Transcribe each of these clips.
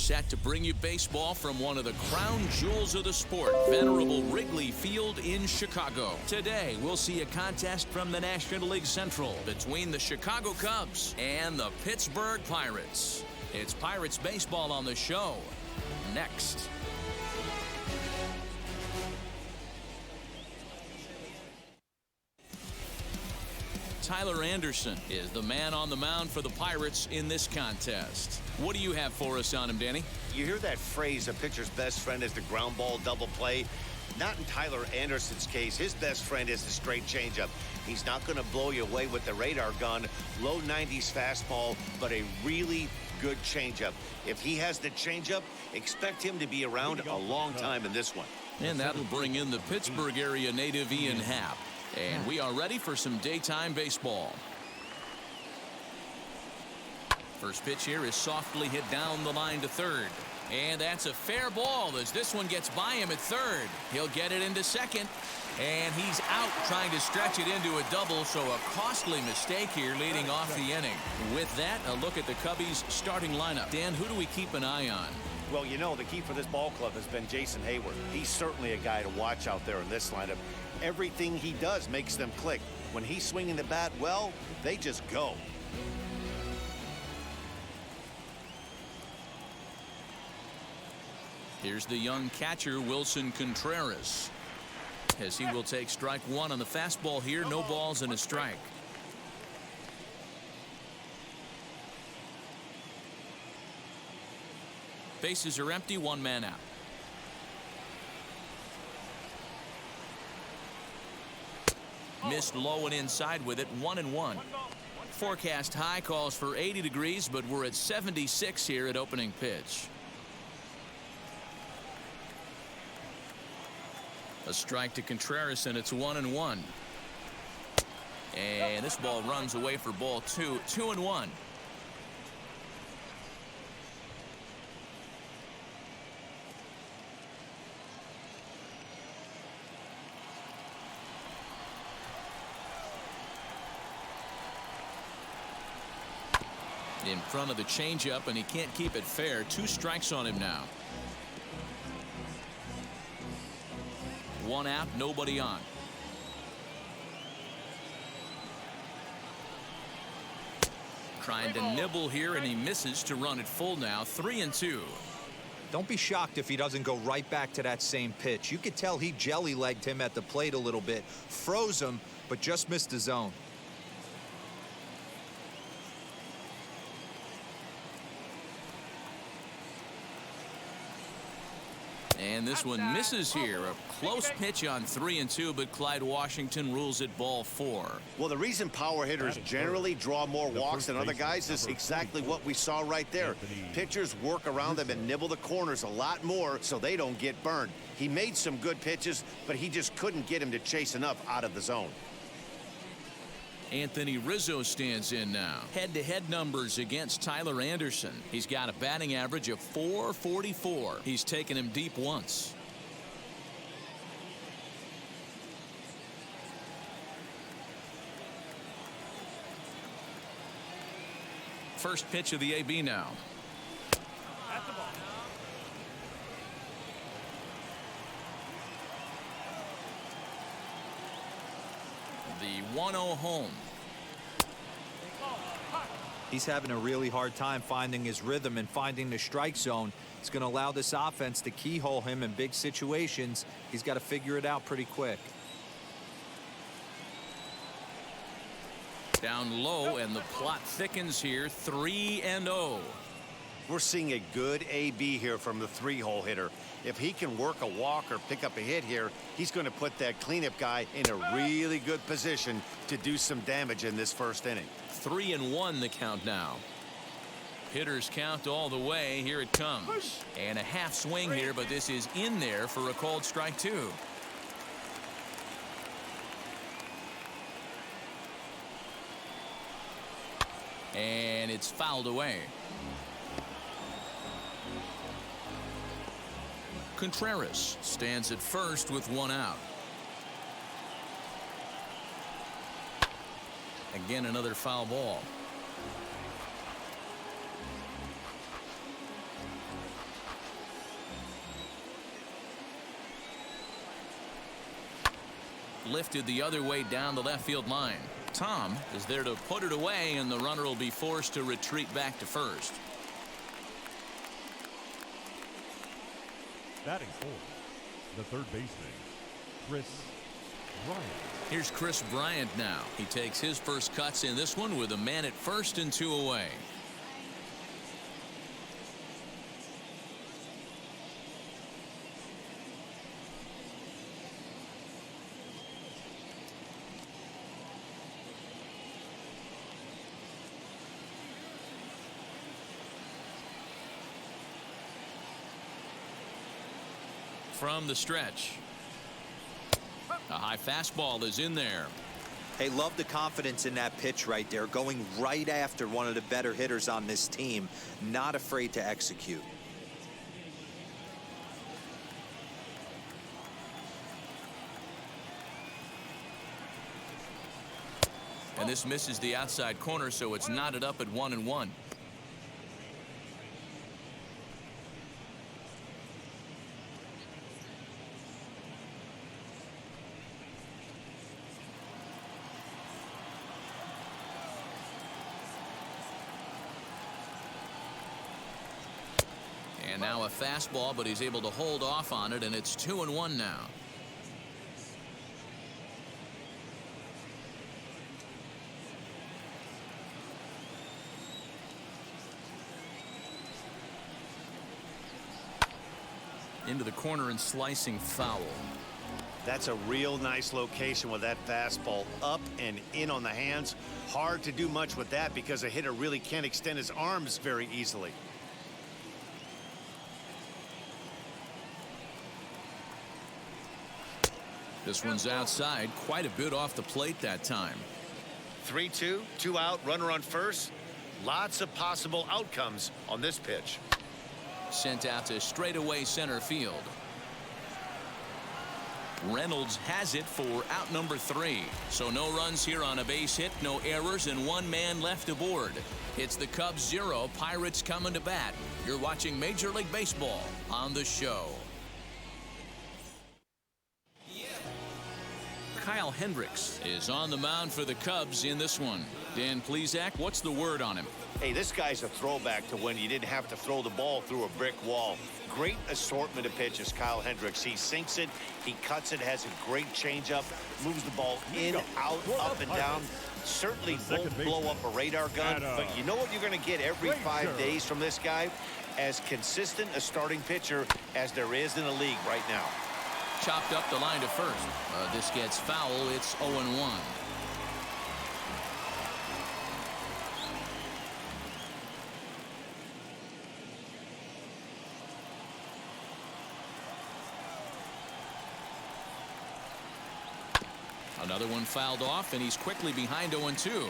set to bring you baseball from one of the crown jewels of the sport, venerable Wrigley Field in Chicago. Today, we'll see a contest from the National League Central between the Chicago Cubs and the Pittsburgh Pirates. It's Pirates baseball on the show. Next. Tyler Anderson is the man on the mound for the Pirates in this contest. What do you have for us on him, Danny? You hear that phrase, a pitcher's best friend is the ground ball double play. Not in Tyler Anderson's case. His best friend is the straight changeup. He's not going to blow you away with the radar gun, low 90s fastball, but a really good changeup. If he has the changeup, expect him to be around a long time in this one. And that'll bring in the Pittsburgh area native Ian Happ. And we are ready for some daytime baseball. First pitch here is softly hit down the line to third. And that's a fair ball as this one gets by him at third. He'll get it into second. And he's out trying to stretch it into a double, so a costly mistake here leading off the inning. With that, a look at the Cubbies' starting lineup. Dan, who do we keep an eye on? Well, you know, the key for this ball club has been Jason Hayward. He's certainly a guy to watch out there in this lineup. Everything he does makes them click. When he's swinging the bat well, they just go. Here's the young catcher, Wilson Contreras, as he will take strike one on the fastball here. No balls and a strike. Bases are empty, one man out. Missed low and inside with it, 1-1. Forecast high calls for 80 degrees, but we're at 76 here at opening pitch. A strike to Contreras, and it's 1-1. And this ball runs away for ball two, 2-1. In front of the changeup, and he can't keep it fair. 2 strikes on him now. 1 out, nobody on. Trying to nibble here, and he misses to run it full now. 3-2. Don't be shocked if he doesn't go right back to that same pitch. You could tell he jelly-legged him at the plate a little bit, froze him, but just missed the zone. And this one misses here. A close pitch on 3-2, but Clyde Washington rules it ball 4. Well, the reason power hitters generally draw more walks than other guys is exactly what we saw right there. Pitchers work around them and nibble the corners a lot more so they don't get burned. He made some good pitches, but he just couldn't get him to chase enough out of the zone. Anthony Rizzo stands in now. Head-to-head numbers against Tyler Anderson. He's got a batting average of .444. He's taken him deep once. First pitch of the AB now. The 1-0 home. He's having a really hard time finding his rhythm and finding the strike zone. It's going to allow this offense to keyhole him in big situations. He's got to figure it out pretty quick. Down low, and the plot thickens here. 3-0. We're seeing a good AB here from the 3-hole hitter. If he can work a walk or pick up a hit here, he's going to put that cleanup guy in a really good position to do some damage in this first inning. 3-1 the count now. Hitters count all the way. Here it comes. And a half swing here, but this is in there for a called strike 2. And it's fouled away. Contreras stands at first with 1 out. Again, another foul ball. lifted the other way down the left field line. Tom is there to put it away, and the runner will be forced to retreat back to first. Batting fourth, the third baseman, Chris Bryant. Here's Chris Bryant now. He takes his first cuts in this one with a man at first and 2 away. From the stretch. A high fastball is in there. Hey, love the confidence in that pitch right there, going right after one of the better hitters on this team, not afraid to execute. And this misses the outside corner, so it's knotted up at 1-1. And now a fastball, but he's able to hold off on it, and it's 2-1 now. Into the corner and slicing foul. That's a real nice location with that fastball up and in on the hands. Hard to do much with that because a hitter really can't extend his arms very easily. This one's outside, quite a bit off the plate that time. 3-2, 2 out, runner on first. Lots of possible outcomes on this pitch. Sent out to straightaway center field. Reynolds has it for out number 3. So no runs here on a base hit, no errors, and 1 man left aboard. It's the Cubs 0, Pirates coming to bat. You're watching Major League Baseball on the show. Kyle Hendricks is on the mound for the Cubs in this one. Dan Plesac, what's the word on him? Hey, this guy's a throwback to when you didn't have to throw the ball through a brick wall. Great assortment of pitches, Kyle Hendricks. He sinks it, he cuts it, has a great changeup, moves the ball in, out, up, and down. Certainly won't blow up a radar gun, but you know what you're going to get every 5 days from this guy? As consistent a starting pitcher as there is in the league right now. Chopped up the line to first. This gets foul. It's 0-1. Another one fouled off, and he's quickly behind 0-2.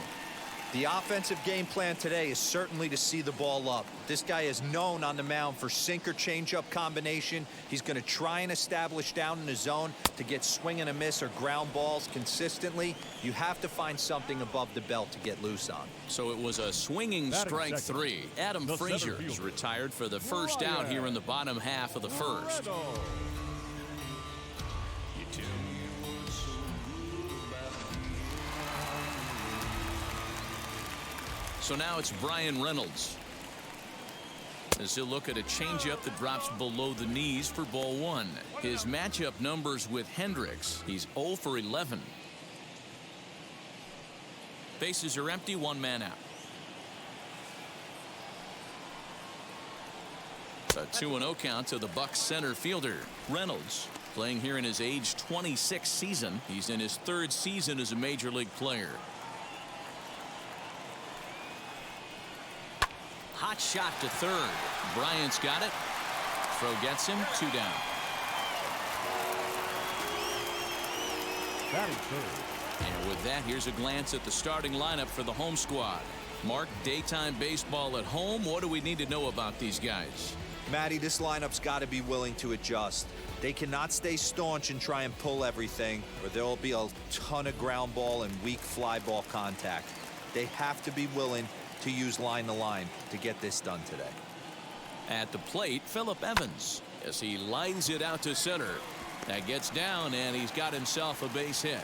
The offensive game plan today is certainly to see the ball up. This guy is known on the mound for sinker changeup combination. He's going to try and establish down in the zone to get swing and a miss or ground balls consistently. You have to find something above the belt to get loose on. So it was a swinging strike 3. Adam Frazier is retired for the first out here in the bottom half of the first. So now it's Brian Reynolds. As he'll look at a changeup that drops below the knees for ball 1. His matchup numbers with Hendricks. He's 0 for 11. Bases are empty, 1 man out. A 2-0 count to the Bucs center fielder. Reynolds playing here in his age 26 season. He's in his 3rd season as a major league player. Hot shot to third. Bryant's got it. Throw gets him. 2 down. Batting third. And with that, here's a glance at the starting lineup for the home squad. Mark, daytime baseball at home. What do we need to know about these guys? Matty, this lineup's got to be willing to adjust. They cannot stay staunch and try and pull everything, or there will be a ton of ground ball and weak fly ball contact. They have to be willing to use line to line to get this done today. At the plate, Phillip Evans as he lines it out to center. That gets down, and he's got himself a base hit.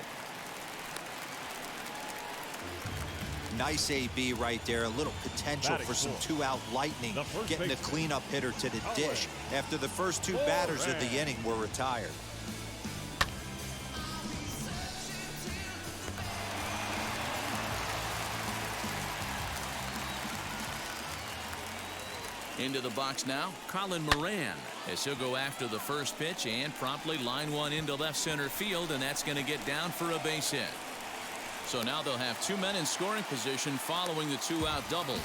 Nice AB right there. A little potential for some two-out lightning, getting the cleanup hitter to the dish after the first two batters of the inning were retired. Into the box now, Colin Moran, as he'll go after the first pitch and promptly line one into left center field, and that's going to get down for a base hit. So now they'll have two men in scoring position following the two-out double.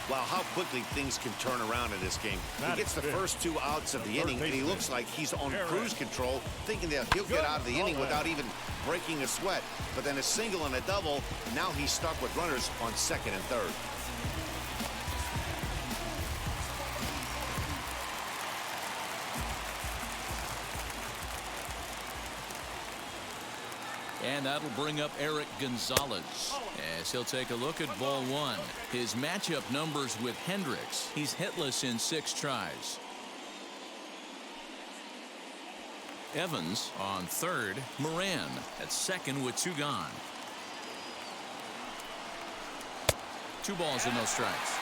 Wow, how quickly things can turn around in this game. He gets the first two outs of the inning, and he looks like he's on cruise control, thinking that he'll get out of the inning without even breaking a sweat. But then a single and a double, now he's stuck with runners on second and third. And that'll bring up Eric Gonzalez as he'll take a look at ball one. His matchup numbers with Hendricks. He's hitless in 6 tries. Evans on third. Moran at second with 2 gone. 2 balls and no strikes.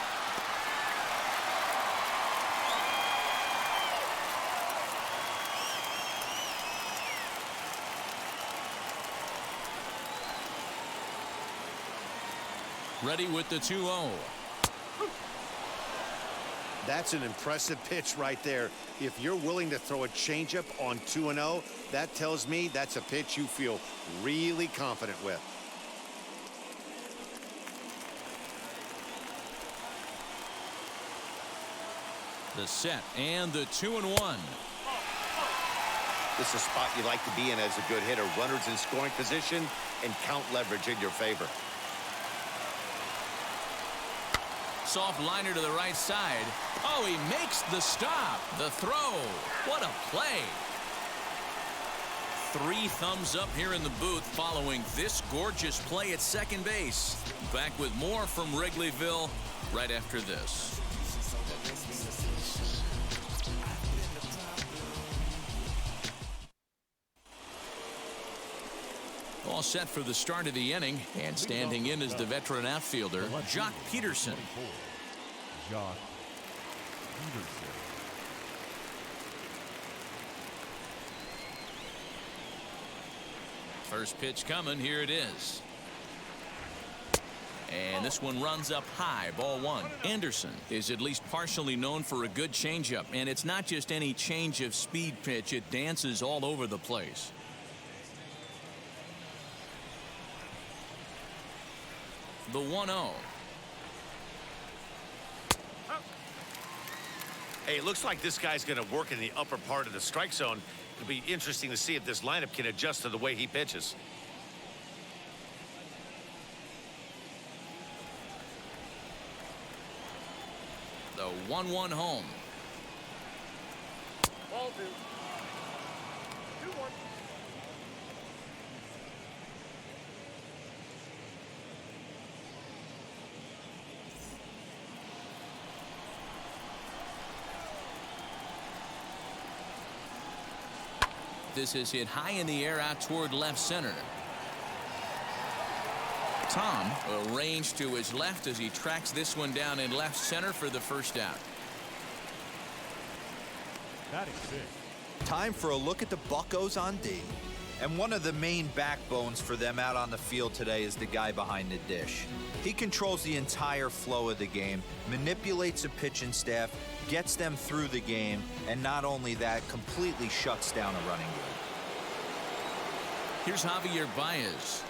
Ready with the 2-0. That's an impressive pitch right there. If you're willing to throw a changeup on 2-0, that tells me that's a pitch you feel really confident with. The set and the 2-1. This is a spot you like to be in as a good hitter. Runners in scoring position and count leverage in your favor. Soft liner to the right side. Oh, he makes the stop. The throw. What a play. 3 thumbs up here in the booth following this gorgeous play at second base. Back with more from Wrigleyville right after this. All set for the start of the inning, and standing in is the veteran outfielder, Jock Peterson. Jock Peterson. First pitch coming, here it is. And this one runs up high, ball 1. Anderson is at least partially known for a good changeup, and it's not just any change of speed pitch, it dances all over the place. The 1-0. Hey, it looks like this guy's going to work in the upper part of the strike zone. It'll be interesting to see if this lineup can adjust to the way he pitches. The 1-1 home. Ball 2. 2-1. This is hit high in the air out toward left center. Tom arranged to his left as he tracks this one down in left center for the first out. That is 6. Time for a look at the Buccos on D. And one of the main backbones for them out on the field today is the guy behind the dish. He controls the entire flow of the game, manipulates the pitching staff, gets them through the game, and not only that, completely shuts down a running game. Here's Javier Baez.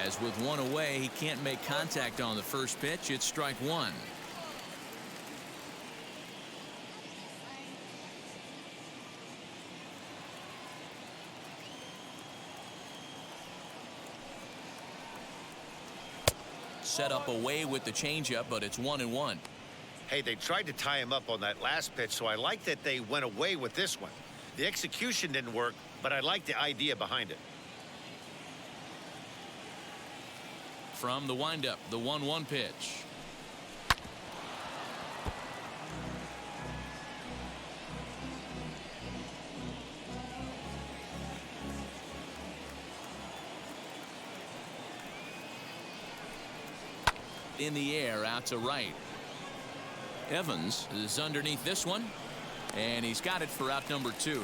As with one away, he can't make contact on the first pitch. It's strike 1. Set up away with the changeup, but it's 1-1. Hey, they tried to tie him up on that last pitch, so I like that they went away with this one. The execution didn't work, but I like the idea behind it. From the windup, the 1-1 pitch. in the air out to right. Evans is underneath this one, and he's got it for out number 2.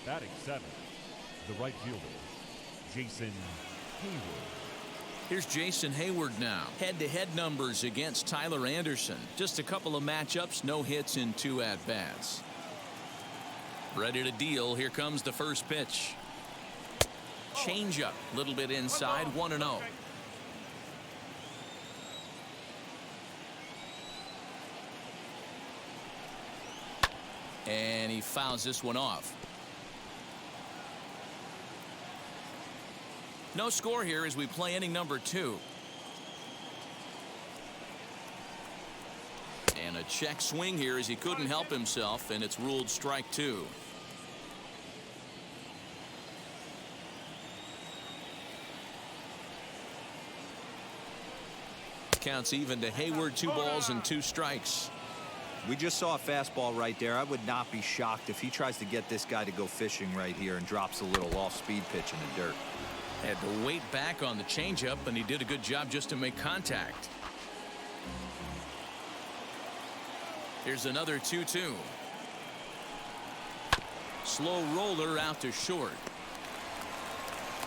Batting 7th, the right fielder, Jason Hayward. Here's Jason Hayward now. Head-to-head numbers against Tyler Anderson. Just a couple of matchups, no hits in 2 at-bats. Ready to deal. Here comes the first pitch. Changeup, a little bit inside, 1-0. And he fouls this one off. No score here as we play inning number 2. And a check swing here as he couldn't help himself, and it's ruled strike 2. Counts even to Hayward, 2 balls and 2 strikes. We just saw a fastball right there. I would not be shocked if he tries to get this guy to go fishing right here and drops a little off-speed pitch in the dirt. Had to wait back on the changeup, and he did a good job just to make contact. Here's another 2-2. Slow roller out to short.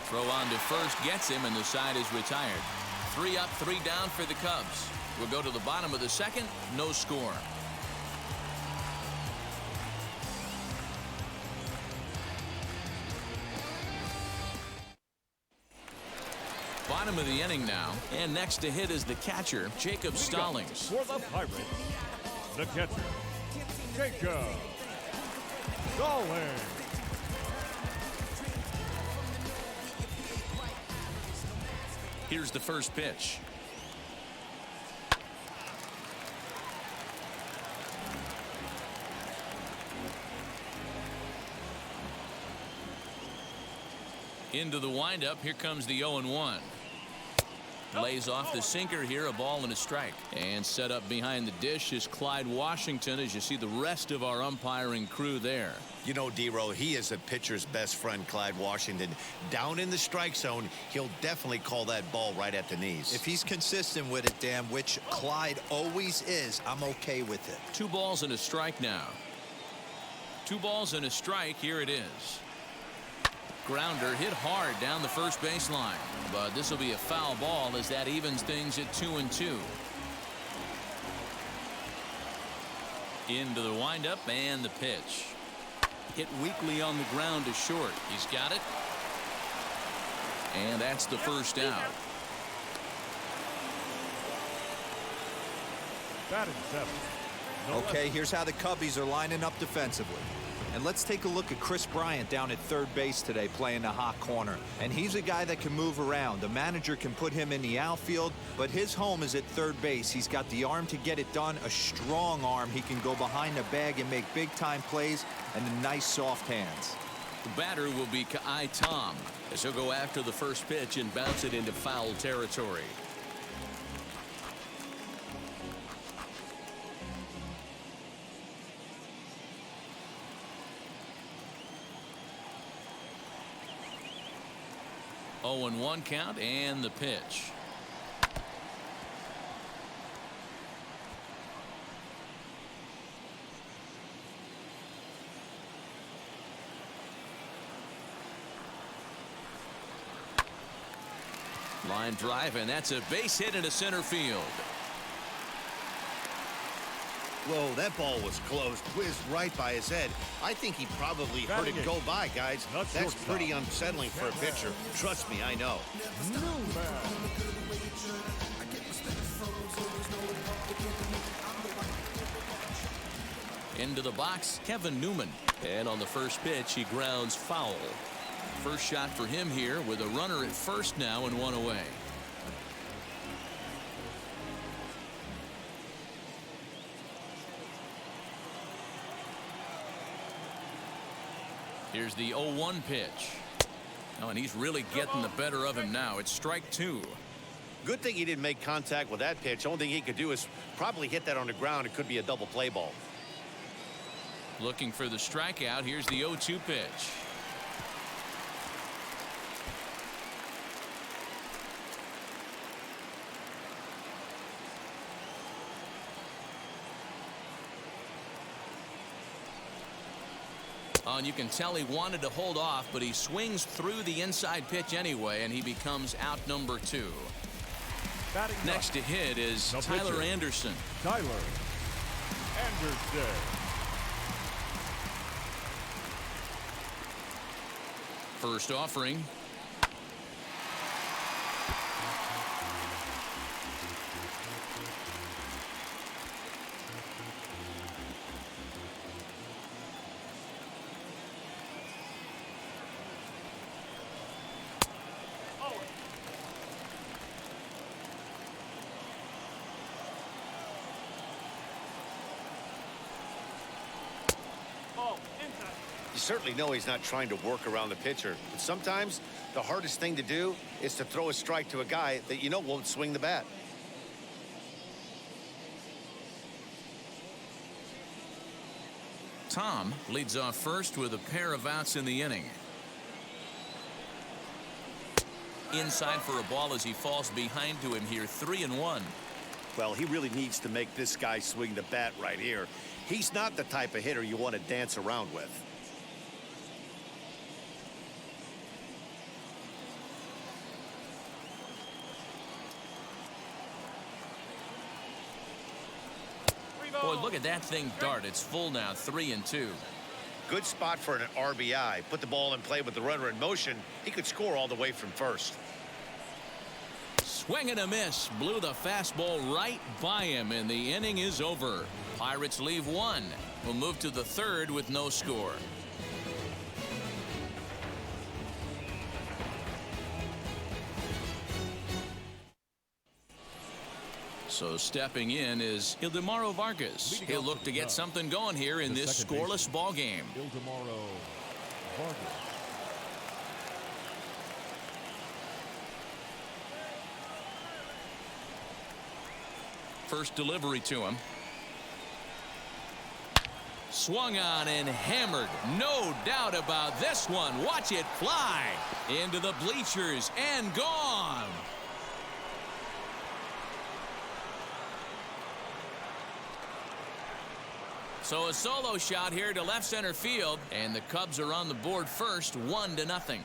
Throw on to first gets him, and the side is retired. 3 up, 3 down for the Cubs. We'll go to the bottom of the 2nd. No score. Bottom of the inning now, and next to hit is the catcher, Jacob Stallings. For the Pirates, the catcher, Jacob Stallings. Here's the first pitch. Into the windup. Here comes the 0-1. Lays off the sinker here, a ball and a strike. And set up behind the dish is Clyde Washington, as you see the rest of our umpiring crew there. You know, D-Row, he is a pitcher's best friend, Clyde Washington. Down in the strike zone, he'll definitely call that ball right at the knees. If he's consistent with it, Dan, which Clyde always is, I'm okay with it. 2 balls and a strike now. 2 balls and a strike. Here it is. Grounder hit hard down the first baseline, but this will be a foul ball as that evens things at 2-2. Into the windup and the pitch. Hit weakly on the ground to short. He's got it. And that's the first out. Batting 7th. Okay, here's how the Cubbies are lining up defensively. And let's take a look at Chris Bryant down at third base today, playing the hot corner. And he's a guy that can move around. The manager can put him in the outfield, but his home is at third base. He's got the arm to get it done, a strong arm. He can go behind the bag and make big-time plays, and the nice soft hands. The batter will be Kai Tom, as he'll go after the first pitch and bounce it into foul territory. Oh, and 1 count and the pitch. Line drive, and that's a base hit into center field. Whoa, that ball was close, whizzed right by his head. I think he probably heard it go by, guys. That's pretty unsettling for a pitcher. Trust me, I know. Into the box, Kevin Newman. And on the first pitch, he grounds foul. First shot for him here with a runner at first now and 1 away. Here's the 0-1 pitch. Oh, and he's really getting the better of him now. It's strike 2. Good thing he didn't make contact with that pitch. Only thing he could do is probably hit that on the ground. It could be a double play ball. Looking for the strikeout. Here's the 0-2 pitch. And you can tell he wanted to hold off, but he swings through the inside pitch anyway, and he becomes out number 2. Next to hit is Tyler Anderson. Tyler Anderson. First offering. You certainly know he's not trying to work around the pitcher, but sometimes the hardest thing to do is to throw a strike to a guy that you know won't swing the bat. Tom leads off first with a pair of outs in the inning. Inside for a ball as he falls behind to him here, 3-1. Well, he really needs to make this guy swing the bat right here. He's not the type of hitter you want to dance around with. Boy, look at that thing dart. It's full now, 3-2. Good spot for an RBI. Put the ball in play with the runner in motion. He could score all the way from first. Swing and a miss. Blew the fastball right by him, and the inning is over. Pirates leave 1. We'll move to the 3rd with no score. So stepping in is Ildemaro Vargas. He'll look to get something going here in this scoreless ball game. Ildemaro Vargas. First delivery to him. Swung on and hammered. No doubt about this one. Watch it fly into the bleachers and gone. So a solo shot here to left center field, and the Cubs are on the board first, 1-0.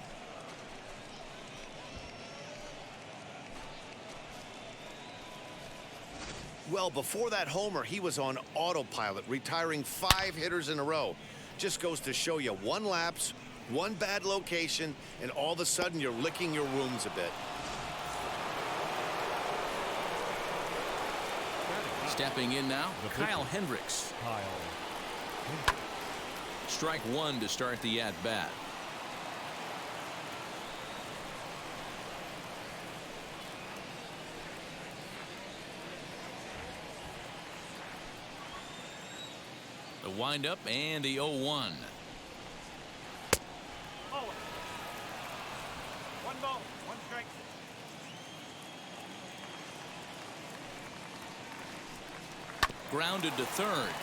Well, before that homer, he was on autopilot, retiring 5 hitters in a row. Just goes to show you one lapse, one bad location, and all of a sudden you're licking your wounds a bit. Stepping in now, Kyle Hendricks. Strike 1 to start the at-bat. The windup and the 0-1. 1 ball, 1 strike. Grounded to third.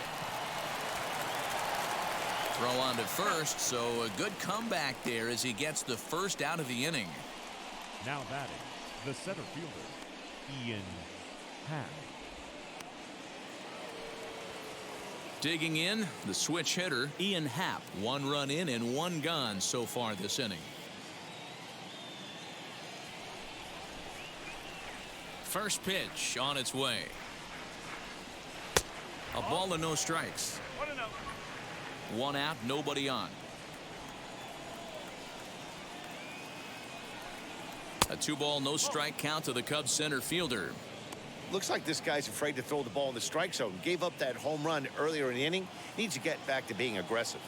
Throw on to first, so a good comeback there as he gets the first out of the inning. Now batting, the center fielder, Ian Happ. Digging in, the switch hitter, Ian Happ. 1 run in and 1 gone so far this inning. First pitch on its way. A ball and no strikes. 1-0. 1 out, nobody on. A 2-ball, no strike count to the Cubs center fielder. Looks like this guy's afraid to throw the ball in the strike zone. Gave up that home run earlier in the inning. Needs to get back to being aggressive.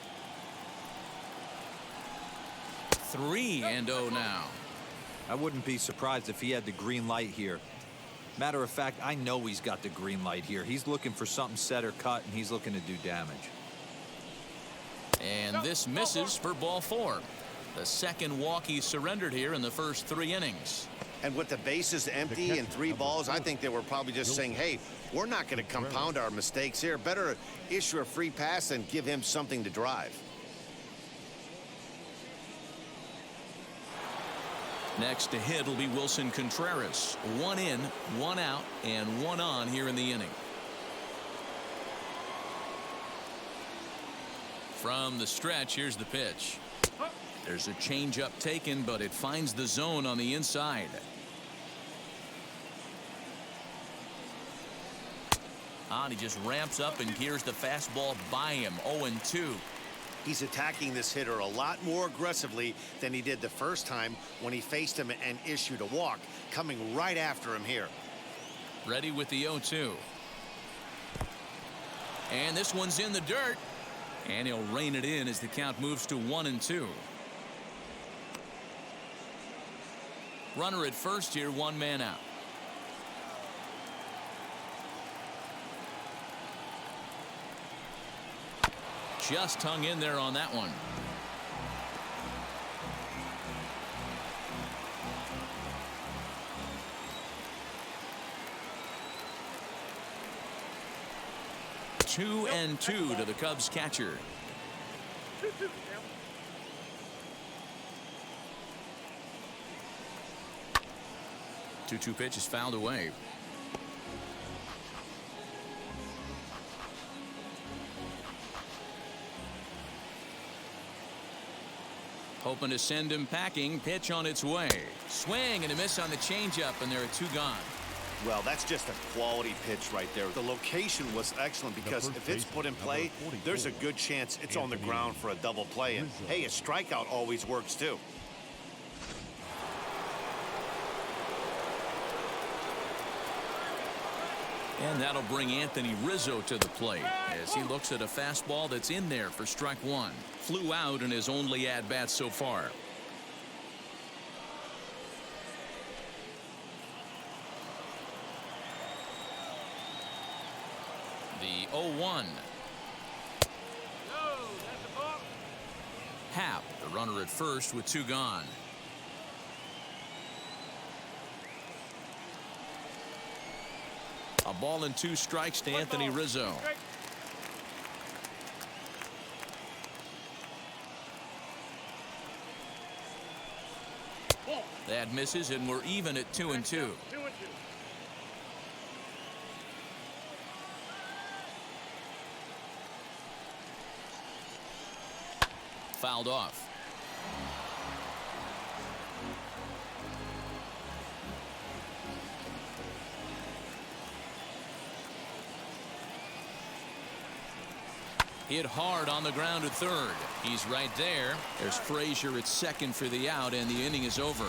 3-0 now. I wouldn't be surprised if he had the green light here. Matter of fact, I know he's got the green light here. He's looking for something set or cut, and he's looking to do damage. And this misses for ball 4. The second walk he surrendered here in the first 3 innings. And with the bases empty and 3 balls, I think they were probably just saying, hey, we're not going to compound our mistakes here. Better issue a free pass and give him something to drive. Next to hit will be Wilson Contreras. 1 in, 1 out, and 1 on here in the inning. From the stretch, here's the pitch. There's a changeup taken, but it finds the zone on the inside. And he just ramps up and gears the fastball by him. 0-2. He's attacking this hitter a lot more aggressively than he did the first time when he faced him and issued a walk, coming right after him here. Ready with the 0-2. And this one's in the dirt. And he'll rein it in as the count moves to 1-2. Runner at first here, one man out. Just hung in there on that one. Two and two to the Cubs catcher. 2-2 pitch is fouled away. Hoping to send him packing. Pitch on its way. Swing and a miss on the changeup, and there are two gone. Well, that's just a quality pitch right there. The location was excellent because if it's put in play, there's a good chance it's on the ground for a double play. And hey, a strikeout always works too. And that'll bring Anthony Rizzo to the plate as he looks at a fastball that's in there for strike one. Flew out in his only at-bat so far. The 0-1. Happ, the runner at first with two gone. A ball and two strikes to Anthony Rizzo. That misses, and we're even at 2-2. Fouled off. Hit hard on the ground at third. He's right there. There's Frazier at second for the out, and the inning is over.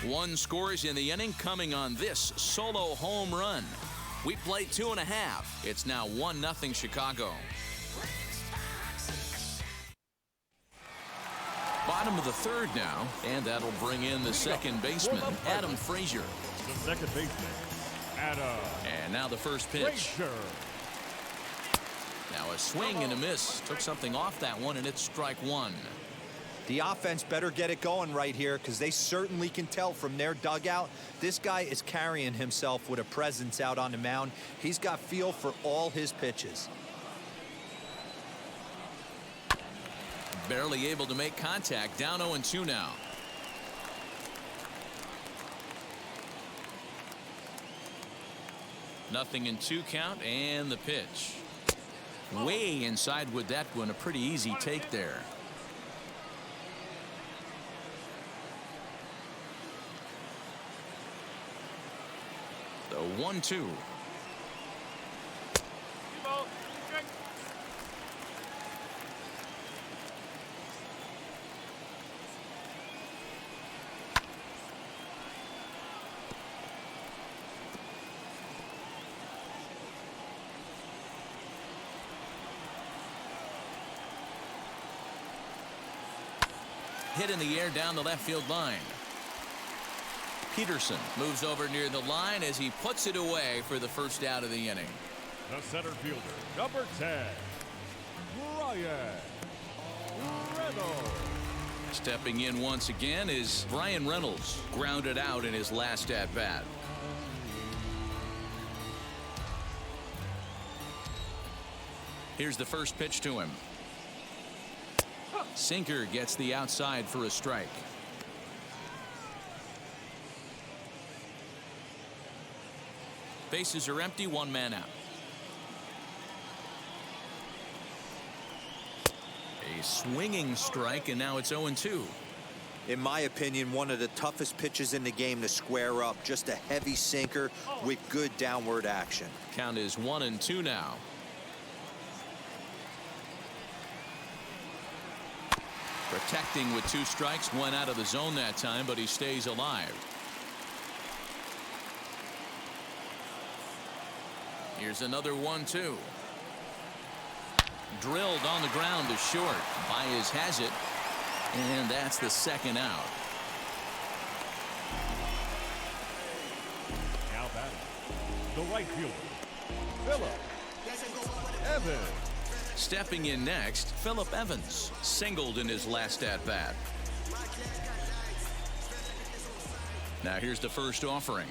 One scores in the inning coming on this solo home run. We played 2.5. It's now 1-0 Chicago. Bottom of the third now, and that'll bring in the second baseman, Adam Frazier. The second baseman, Adam. And now the first pitch. Frazier. Now a swing and a miss. Took something off that one, and it's strike one. The offense better get it going right here because they certainly can tell from their dugout this guy is carrying himself with a presence out on the mound. He's got feel for all his pitches. Barely able to make contact. Down 0-2 now. Nothing in two count, and the pitch. Way inside with that one. A pretty easy take there. The 1-2. Hit in the air down the left field line. Peterson moves over near the line as he puts it away for the first out of the inning. The center fielder, number 10, Brian Reynolds. Stepping in once again is Brian Reynolds, grounded out in his last at-bat. Here's the first pitch to him. Sinker gets the outside for a strike. Bases are empty, one man out. swinging strike, and now it's 0-2. In my opinion, one of the toughest pitches in the game to square up. Just a heavy sinker with good downward action. Count is 1-2 now. Protecting with 2 strikes, went out of the zone that time, but he stays alive. Here's another 1-2. Drilled on the ground to short. Baez has it, and that's the second out. Now batting, the right fielder, Phillip Evans. Stepping in next, Phillip Evans singled in his last at-bat. Now here's the first offering.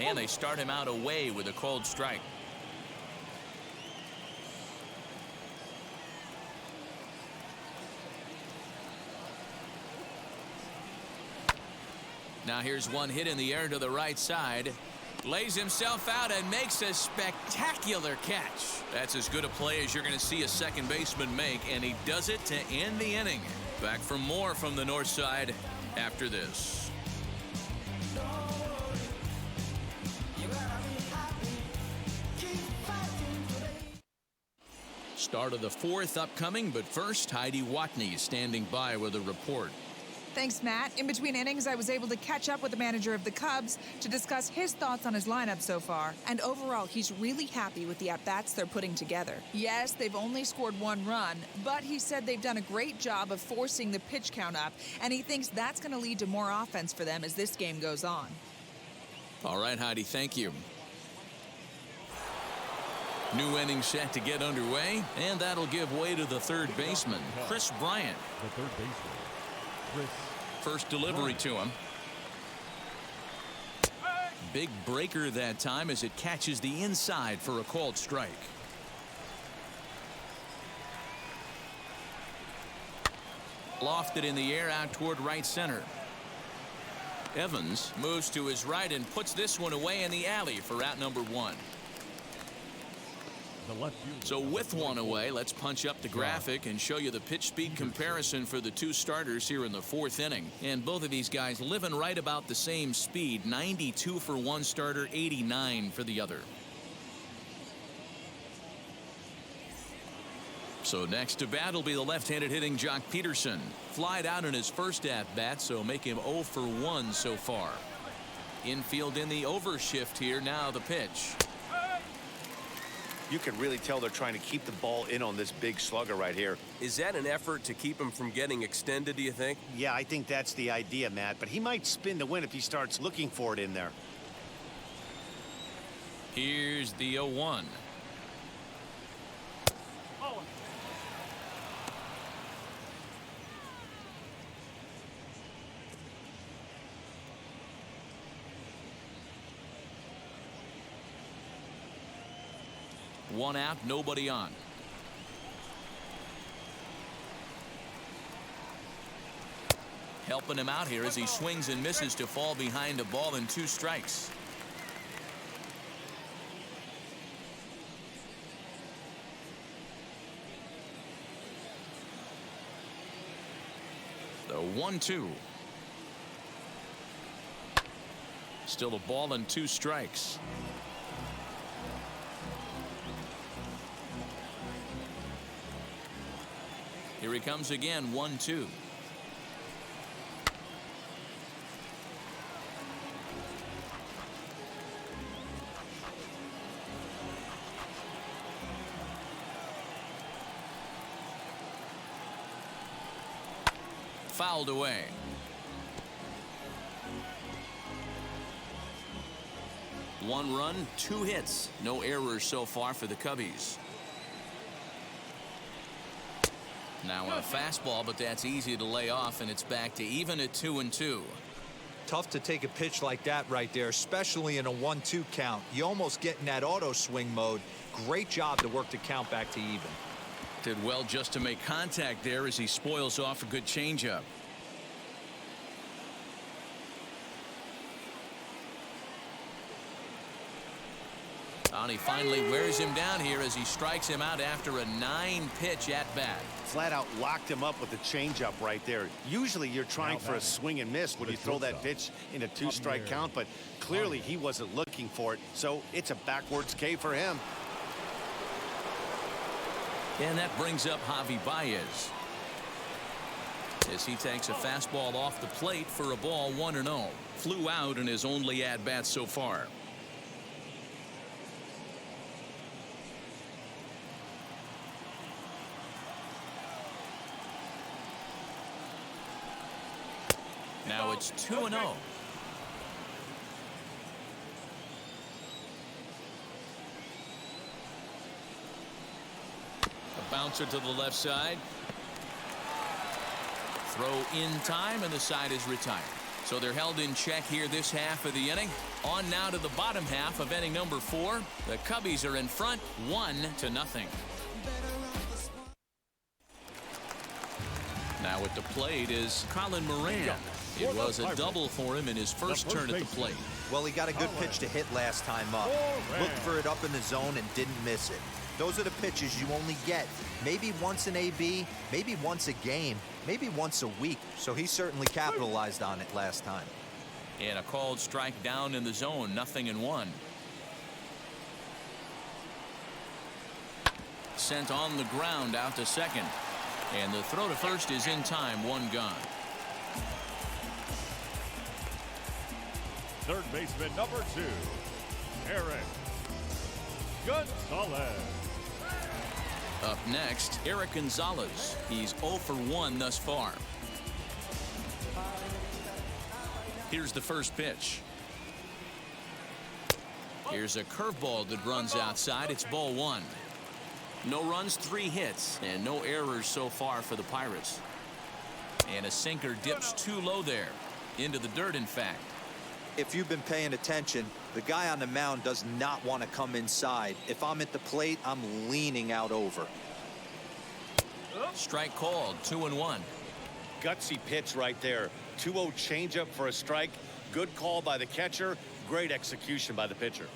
And they start him out away with a cold strike. Now here's one hit in the air to the right side. Lays himself out and makes a spectacular catch. That's as good a play as you're going to see a second baseman make, and he does it to end the inning. Back for more from the north side after this. Start of the 4th upcoming, but first, Heidi Watney standing by with a report. Thanks, Matt. In between innings, I was able to catch up with the manager of the Cubs to discuss his thoughts on his lineup so far. And overall, he's really happy with the at-bats they're putting together. Yes, they've only scored 1 run, but he said they've done a great job of forcing the pitch count up, and he thinks that's going to lead to more offense for them as this game goes on. All right, Heidi, thank you. New inning set to get underway, and that'll give way to the third baseman, Chris Bryant. The third baseman, Chris. First delivery to him. Big breaker that time as it catches the inside for a called strike. Lofted in the air out toward right center. Evans moves to his right and puts this one away in the alley for out number 1. So with one away, let's punch up the graphic and show you the pitch speed comparison for the 2 starters here in the 4th inning. And both of these guys living right about the same speed, 92 for one starter, 89 for the other. So next to bat will be the left-handed hitting Jock Peterson. Flied out in his first at-bat, so make him 0 for 1 so far. Infield in the overshift here, now the pitch. You can really tell they're trying to keep the ball in on this big slugger right here. Is that an effort to keep him from getting extended, do you think? Yeah, I think that's the idea, Matt, but he might spin to win if he starts looking for it in there. Here's the 0-1. One out, nobody on. Helping him out here as he swings and misses to fall behind a ball and 2 strikes. The 1-2. Still a ball and 2 strikes. Here he comes again, 1-2. Fouled away. One run, 2 hits. No errors so far for the Cubbies. Now a fastball, but that's easy to lay off, and it's back to even at 2-2. Tough to take a pitch like that right there, especially in a 1-2 count. You almost get in that auto swing mode. Great job to work the count back to even. Did well just to make contact there as he spoils off a good changeup. He finally wears him down here as he strikes him out after a 9-pitch at-bat. Flat out locked him up with the changeup right there. Usually you're trying for a swing and miss when you throw that pitch in a 2-strike count, but clearly he wasn't looking for it, so it's a backwards K for him. And that brings up Javi Baez as he takes a fastball off the plate for a ball 1-0. Flew out in his only at-bat so far. Now it's 2-0. A bouncer to the left side. Throw in time, and the side is retired. So they're held in check here this half of the inning. On now to the bottom half of inning number 4. The Cubbies are in front 1-0. Now at the plate is Colin Moran. It was a double for him in his first turn at the plate. Well, he got a good pitch to hit last time up. Looked for it up in the zone and didn't miss it. Those are the pitches you only get maybe once in AB, maybe once a game, maybe once a week. So he certainly capitalized on it last time. And a called strike down in the zone, 0-1. Sent on the ground out to second. And the throw to first is in time, 1 gone. Third baseman number 2, Eric Gonzalez. Up next, Eric Gonzalez. He's 0 for 1 thus far. Here's the first pitch. Here's a curveball that runs outside. It's ball 1. No runs, 3 hits, and no errors so far for the Pirates. And a sinker dips too low there. Into the dirt, in fact. If you've been paying attention, the guy on the mound does not want to come inside. If I'm at the plate, I'm leaning out over. Strike called, 2-1. Gutsy pitch right there. 2-0 changeup for a strike. Good call by the catcher. Great execution by the pitcher.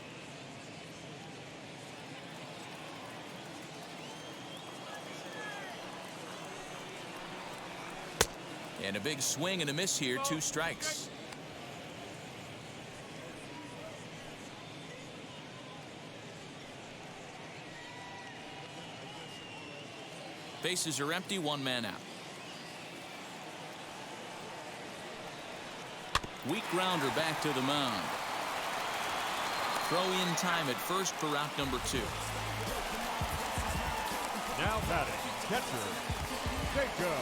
And a big swing and a miss here, 2 strikes. Bases are empty, 1 man out. Weak grounder back to the mound. Throw in time at first for out number 2. Now batting, catcher, Jacob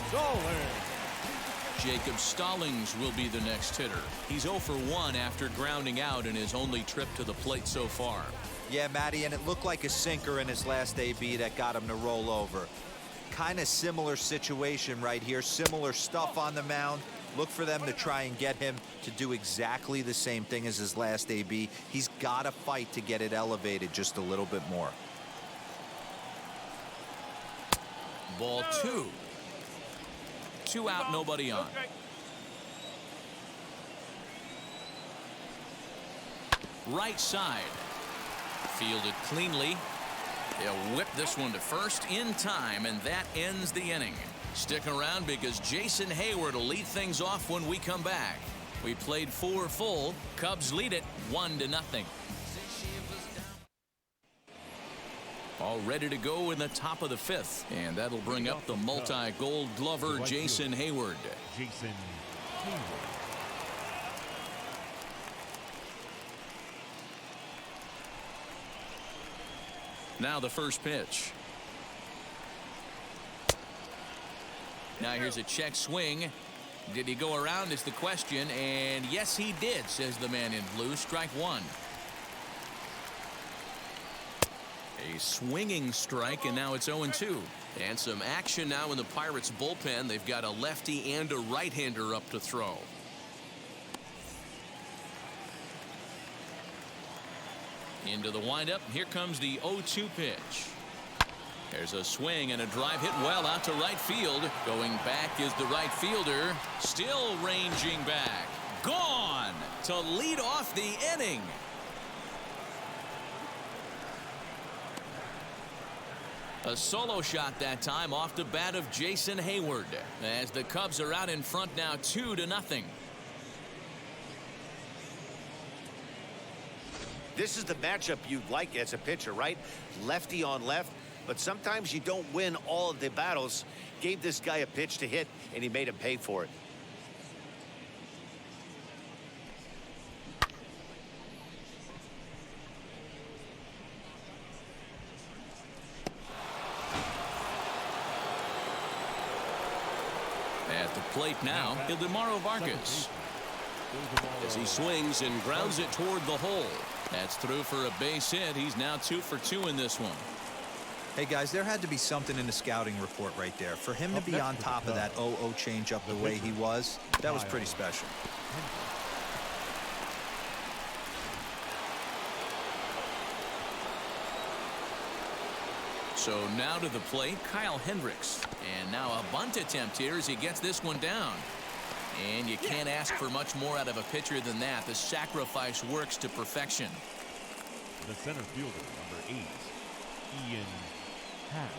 Stallings. Jacob Stallings will be the next hitter. He's 0 for 1 after grounding out in his only trip to the plate so far. Yeah, Matty, and it looked like a sinker in his last AB that got him to roll over. Kind of similar situation right here. Similar stuff on the mound. Look for them to try and get him to do exactly the same thing as his last AB. He's got to fight to get it elevated just a little bit more. Ball 2. 2 out, nobody on. Right side. Fielded cleanly. They'll whip this one to first in time, and that ends the inning. Stick around because Jason Hayward will lead things off when we come back. We played 4 full. Cubs lead it 1-0. All ready to go in the top of the 5th, and that'll bring up the multi-gold glover Jason Hayward. Jason Hayward. Now the first pitch. Now here's a check swing. Did he go around is the question, and yes he did, says the man in blue. Strike 1. A swinging strike, and now it's 0-2. And some action now in the Pirates bullpen. They've got a lefty and a right-hander up to throw. Into the windup. Here comes the 0-2 pitch. There's a swing and a drive hit well out to right field. Going back is the right fielder. Still ranging back. Gone to lead off the inning. A solo shot that time off the bat of Jason Hayward, as the Cubs are out in front now 2-0. This is the matchup you'd like as a pitcher, right? Lefty on left, but sometimes you don't win all of the battles. Gave this guy a pitch to hit, and he made him pay for it. At the plate now, Ildemaro Vargas. As he swings and grounds it toward the hole. That's through for a base hit. He's now 2 for 2 in this one. Hey, guys, there had to be something in the scouting report right there. For him to be on top of that 0-0 changeup the way he was, that was pretty special. So now to the plate, Kyle Hendricks. And now a bunt attempt here as he gets this one down. And you can't ask for much more out of a pitcher than that. The sacrifice works to perfection. The center fielder, number 8, Ian Happ.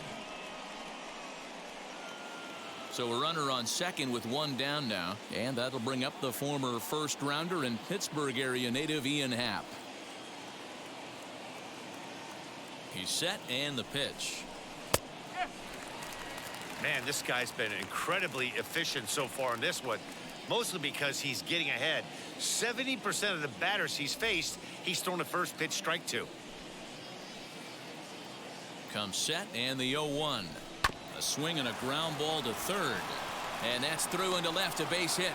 So a runner on second with one down now. And that'll bring up the former first rounder and Pittsburgh area native Ian Happ. He's set and the pitch. Man, this guy's been incredibly efficient so far in this one. Mostly because he's getting ahead. 70% of the batters he's faced, he's thrown a first pitch strike to. Comes set and the 0-1. A swing and a ground ball to third. And that's through into left, a base hit.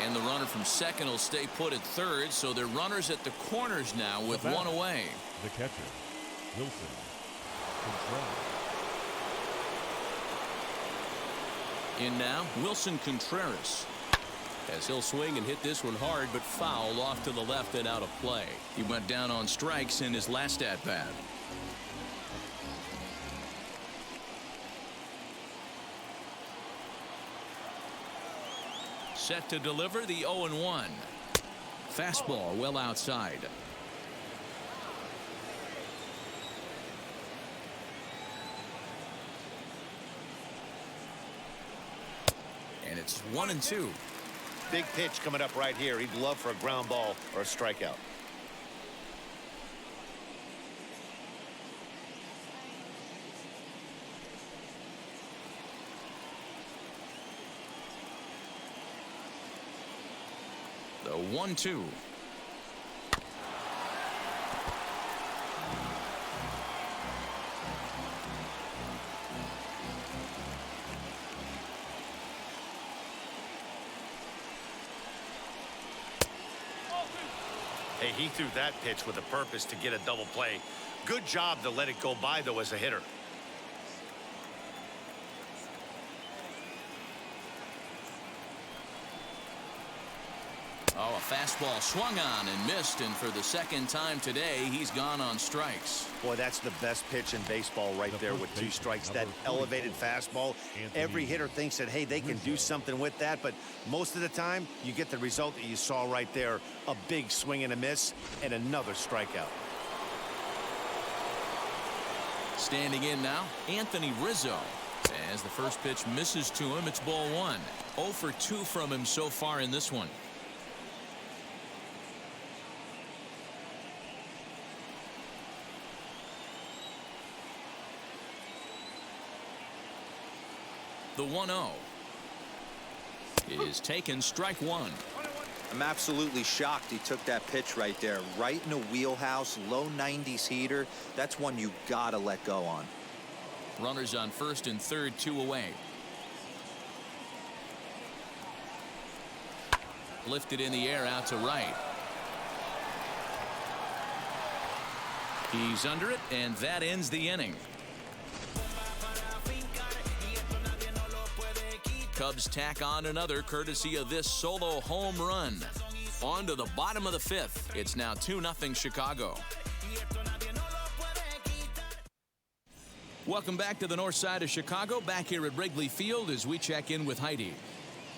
And the runner from second will stay put at third, so they're runners at the corners now with one away. The catcher, Wilson Contreras. In now, Wilson Contreras. As he'll swing and hit this one hard, but foul off to the left and out of play. He went down on strikes in his last at-bat. Set to deliver the 0-1. Fastball well outside. And it's 1-2. Big pitch coming up right here. He'd love for a ground ball or a strikeout. The 1-2. Hey, he threw that pitch with a purpose to get a double play. Good job to let it go by, though, as a hitter. Oh, a fastball swung on and missed, and for the second time today, he's gone on strikes. Boy, that's the best pitch in baseball right there with 2 strikes. That elevated fastball. Every hitter thinks that, hey, they can do something with that, but most of the time, you get the result that you saw right there. A big swing and a miss, and another strikeout. Standing in now, Anthony Rizzo. As the first pitch misses to him, it's ball 1. 0 for 2 from him so far in this one. The 1-0 is taken, strike 1. I'm absolutely shocked he took that pitch right there. Right in the wheelhouse, low 90s heater. That's one you gotta let go on. Runners on first and third, 2 away. Lifted in the air out to right. He's under it, and that ends the inning. Cubs tack on another courtesy of this solo home run. On to the bottom of the 5th. It's now 2-0 Chicago. Welcome back to the north side of Chicago. Back here at Wrigley Field as we check in with Heidi.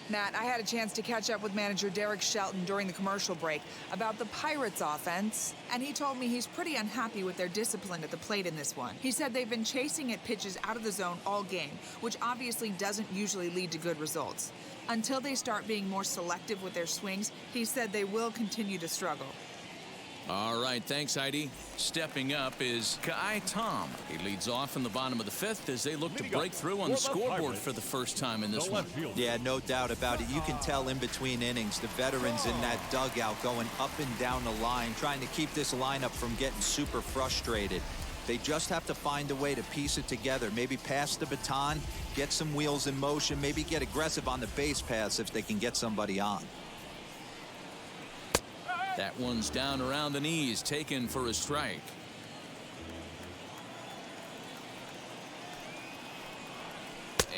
Matt, I had a chance to catch up with manager Derek Shelton during the commercial break about the Pirates' offense, and he told me he's pretty unhappy with their discipline at the plate in this one. He said they've been chasing at pitches out of the zone all game, which obviously doesn't usually lead to good results. Until they start being more selective with their swings, he said they will continue to struggle. All right, thanks, Heidi. Stepping up is Kai Tom. He leads off in the bottom of the fifth as they look to break through on the scoreboard for the first time in this one. Yeah, no doubt about it. You can tell in between innings, the veterans in that dugout going up and down the line, trying to keep this lineup from getting super frustrated. They just have to find a way to piece it together. Maybe pass the baton, get some wheels in motion, maybe get aggressive on the base paths if they can get somebody on. That one's down around the knees, taken for a strike.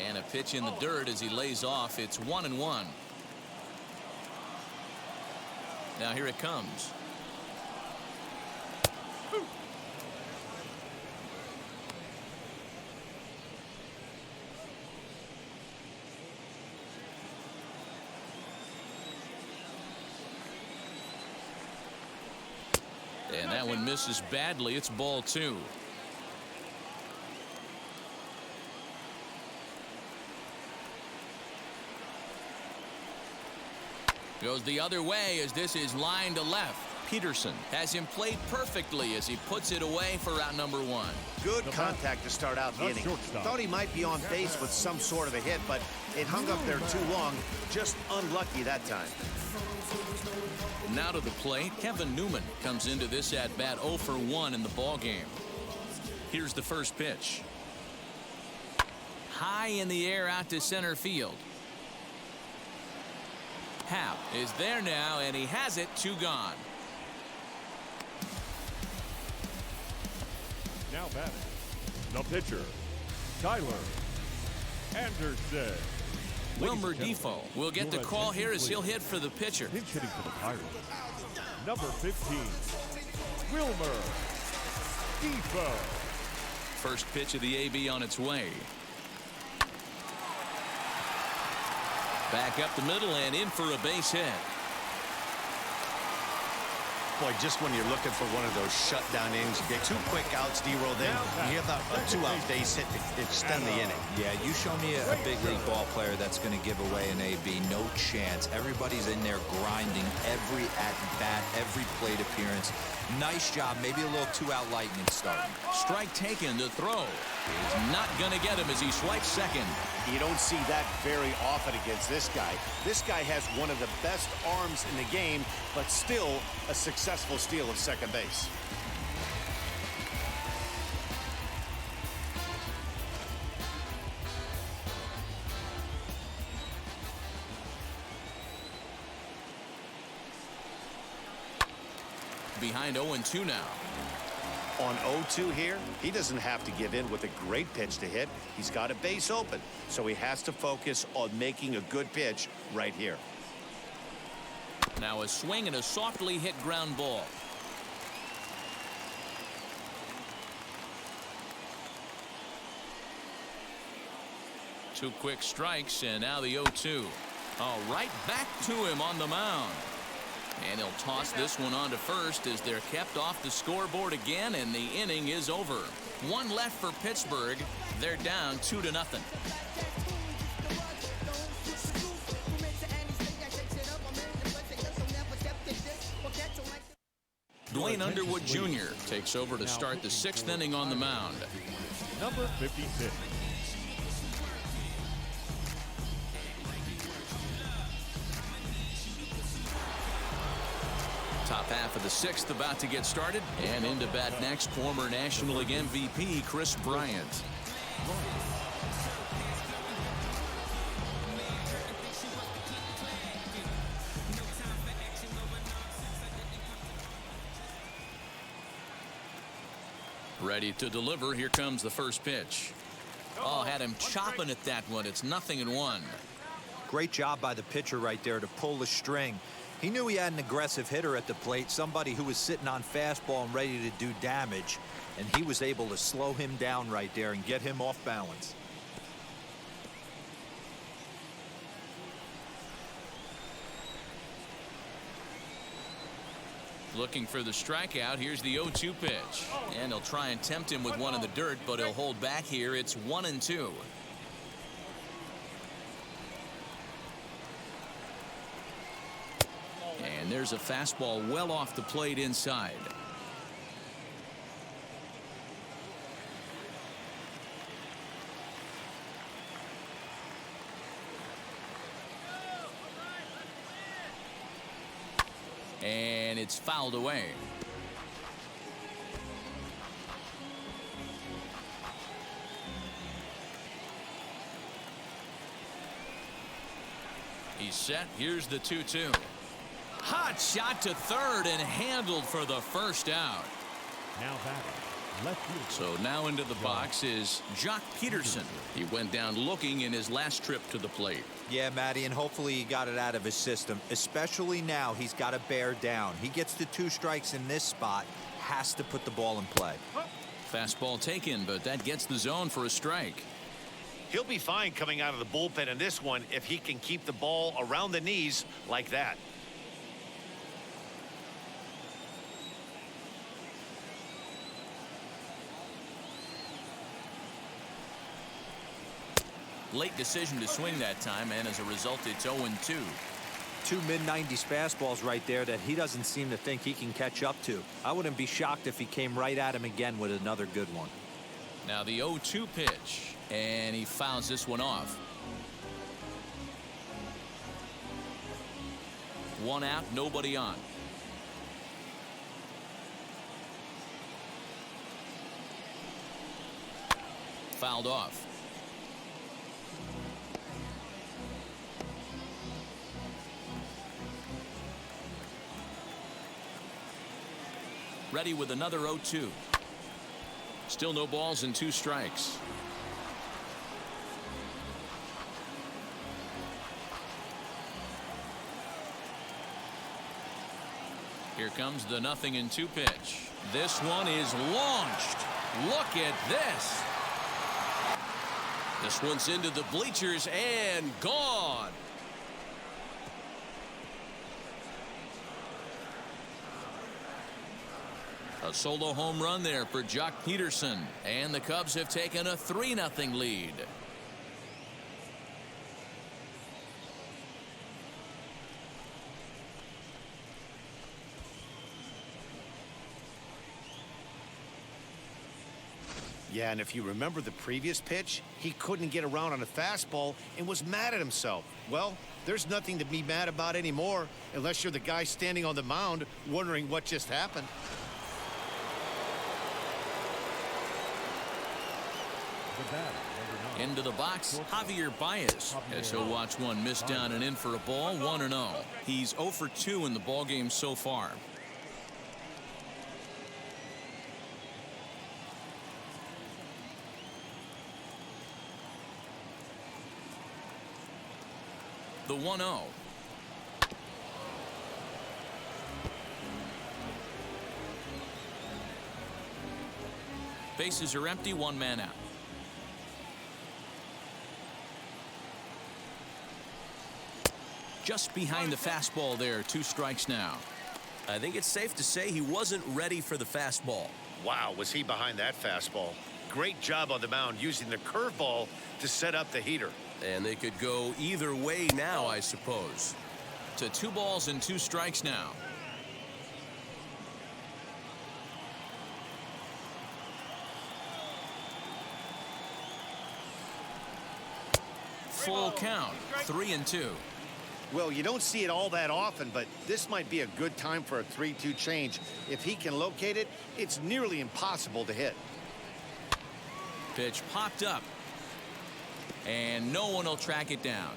And a pitch in the dirt as he lays off. It's 1-1. Now here it comes. And that one misses badly. It's ball 2. Goes the other way as this is line to left. Peterson has him played perfectly as he puts it away for out number 1. Good contact to start out the inning. Thought he might be on base with some sort of a hit, but it hung up there too long. Just unlucky that time. Now to the plate, Kevin Newman comes into this at-bat 0 for 1 in the ballgame. Here's the first pitch. High in the air out to center field. Happ is there now, and he has it. 2 gone. Now batting, the pitcher, Tyler Anderson. Wilmer Defoe will get the call here as he'll hit for the pitcher. Pinch hitting for the Pirates. Number 15, Wilmer Defoe. First pitch of the AB on its way. Back up the middle and in for a base hit. Boy, just when you're looking for one of those shutdown innings, you get 2 quick outs, D-roll, then you have a 2-out base hit to extend the inning. Yeah, you show me a big league ball player that's going to give away an AB. No chance. Everybody's in there grinding every at-bat, every plate appearance. Nice job. Maybe a little 2-out lightning starting. Strike taken. The throw is not going to get him as he swipes second. You don't see that very often against this guy. This guy has one of the best arms in the game, but still a successful steal of second base. Behind 0-2 now. On 0-2 here, he doesn't have to give in with a great pitch to hit. He's got a base open, so he has to focus on making a good pitch right here. Now a swing and a softly hit ground ball. Two quick strikes, and now the 0-2. Oh, right back to him on the mound. And he'll toss this one on to first as they're kept off the scoreboard again, and the inning is over. 1 left for Pittsburgh. They're down 2-0. Dwayne Underwood Jr. takes over to start the 6th inning on the mound. Number 56. Top half of the 6th about to get started, and into bat next, former National League MVP Chris Bryant. Ready to deliver. Here comes the first pitch. Oh, had him chopping at that one. It's 0-1. Great job by the pitcher right there to pull the string. He knew he had an aggressive hitter at the plate, somebody who was sitting on fastball and ready to do damage, and he was able to slow him down right there and get him off balance. looking for the strikeout. Here's the 0-2 pitch. And he'll try and tempt him with one in the dirt, but he'll hold back here. It's 1-2. And there's a fastball well off the plate inside. And it's fouled away. He's set. Here's the 2-2. Hot shot to third and handled for the first out. Now batting, left field. So now into the box is Jock Peterson. He went down looking in his last trip to the plate. Yeah, Matty, and hopefully he got it out of his system. Especially now, he's got to bear down. He gets the 2 strikes in this spot, has to put the ball in play. Fastball taken, but that gets the zone for a strike. He'll be fine coming out of the bullpen in this one if he can keep the ball around the knees like that. Late decision to swing that time, and as a result, it's 0-2. 2 mid-90s fastballs right there that he doesn't seem to think he can catch up to. I wouldn't be shocked if he came right at him again with another good one. Now the 0-2 pitch, and he fouls this one off. 1 out, nobody on. Fouled off. Ready with another 0-2. Still no balls and 2 strikes. Here comes the 0-2 pitch. This one is launched. Look at this. This one's into the bleachers and gone. A solo home run there for Jock Peterson, and the Cubs have taken a 3-0 lead. Yeah, and if you remember the previous pitch, he couldn't get around on a fastball and was mad at himself. Well, there's nothing to be mad about anymore unless you're the guy standing on the mound wondering what just happened. Into the box, Javier Baez, as he'll watch one miss down and in for a ball, 1-0. He's 0 for 2 in the ballgame so far. The 1-0. Bases are empty, 1 man out. Just behind the fastball there, 2 strikes now. I think it's safe to say he wasn't ready for the fastball. Wow, was he behind that fastball. Great job on the mound using the curveball to set up the heater. And they could go either way now, I suppose. To 2 balls and 2 strikes now. Full count, 3-2. Well, you don't see it all that often, but this might be a good time for a 3-2 change. If he can locate it, it's nearly impossible to hit. Pitch popped up, and no one will track it down.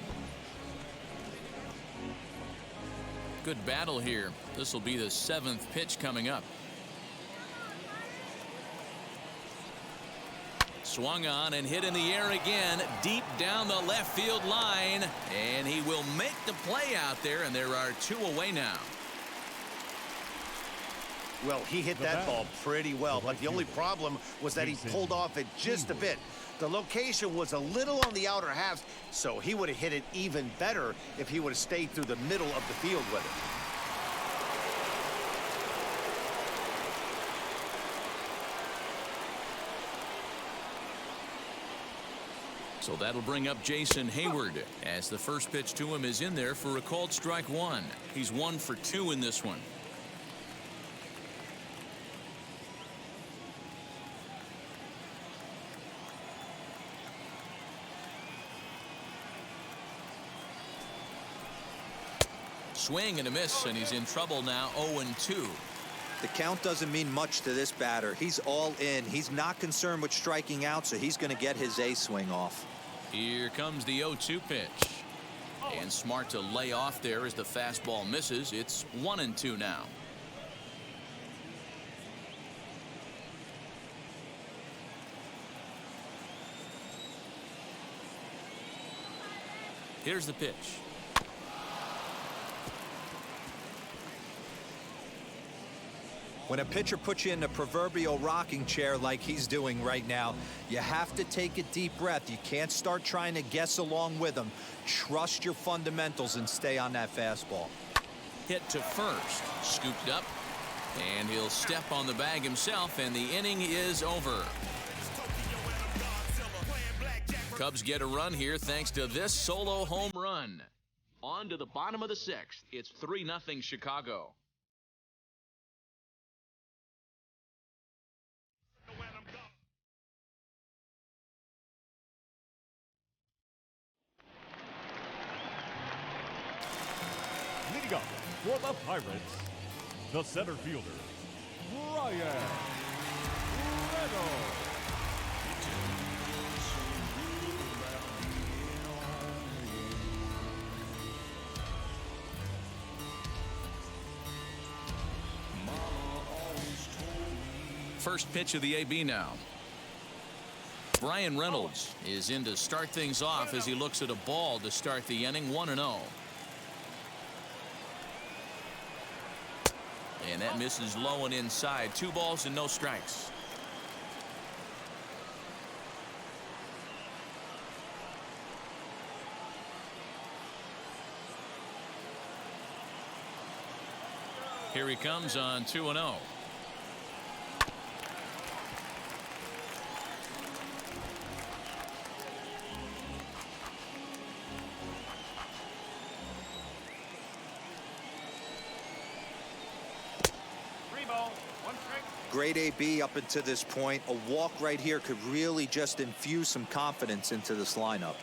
Good battle here. This will be the 7th pitch coming up. Swung on and hit in the air again, deep down the left field line, and he will make the play out there, and there are 2 away now. Well, he hit that ball pretty well, but the only problem was that he pulled off it just a bit. The location was a little on the outer half, so he would have hit it even better if he would have stayed through the middle of the field with it. So that'll bring up Jason Hayward as the first pitch to him is in there for a called strike one. He's 1 for 2 in this one. Swing and a miss, and he's in trouble now. 0-2. The count doesn't mean much to this batter. He's all in. He's not concerned with striking out, so he's going to get his A swing off. Here comes the 0-2 pitch. And smart to lay off there as the fastball misses. It's 1-2 now. Here's the pitch. When a pitcher puts you in the proverbial rocking chair like he's doing right now, you have to take a deep breath. You can't start trying to guess along with him. Trust your fundamentals and stay on that fastball. Hit to first. Scooped up. And he'll step on the bag himself, and the inning is over. Cubs get a run here thanks to this solo home run. On to the bottom of the sixth. It's 3-0 Chicago. Leading up for the Pirates, the center fielder, Brian Reynolds. First pitch of the AB now. Brian Reynolds is in to start things off as he looks at a ball to start the inning. 1-0. And that misses low and inside. 2 balls and no strikes. Here he comes on 2-0. Great AB up until this point. A walk right here could really just infuse some confidence into this lineup.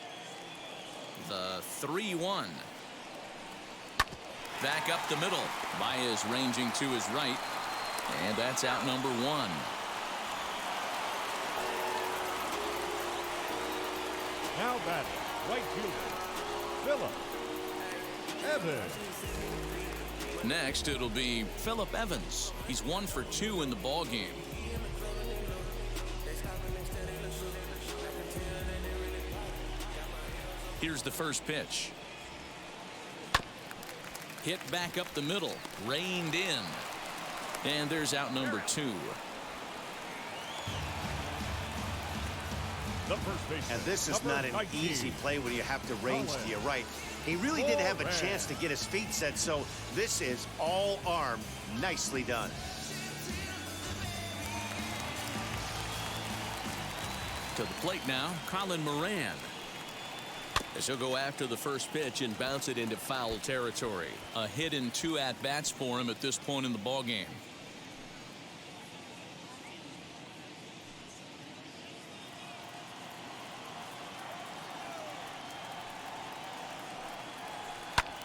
The 3-1. Back up the middle. Baez ranging to his right. And that's out number 1. Now batting, right fielder, Phillip Evans. Next, it'll be Phillip Evans. He's 1 for 2 in the ball game. Here's the first pitch. Hit back up the middle, reined in. And there's out number 2. The first baseman, And this is not an 19. easy play when you have to range to your right. He really didn't have a chance to get his feet set, so this is all arm. Nicely done. To the plate now, Colin Moran. As he'll go after the first pitch and bounce it into foul territory. A hit and 2 at-bats for him at this point in the ballgame.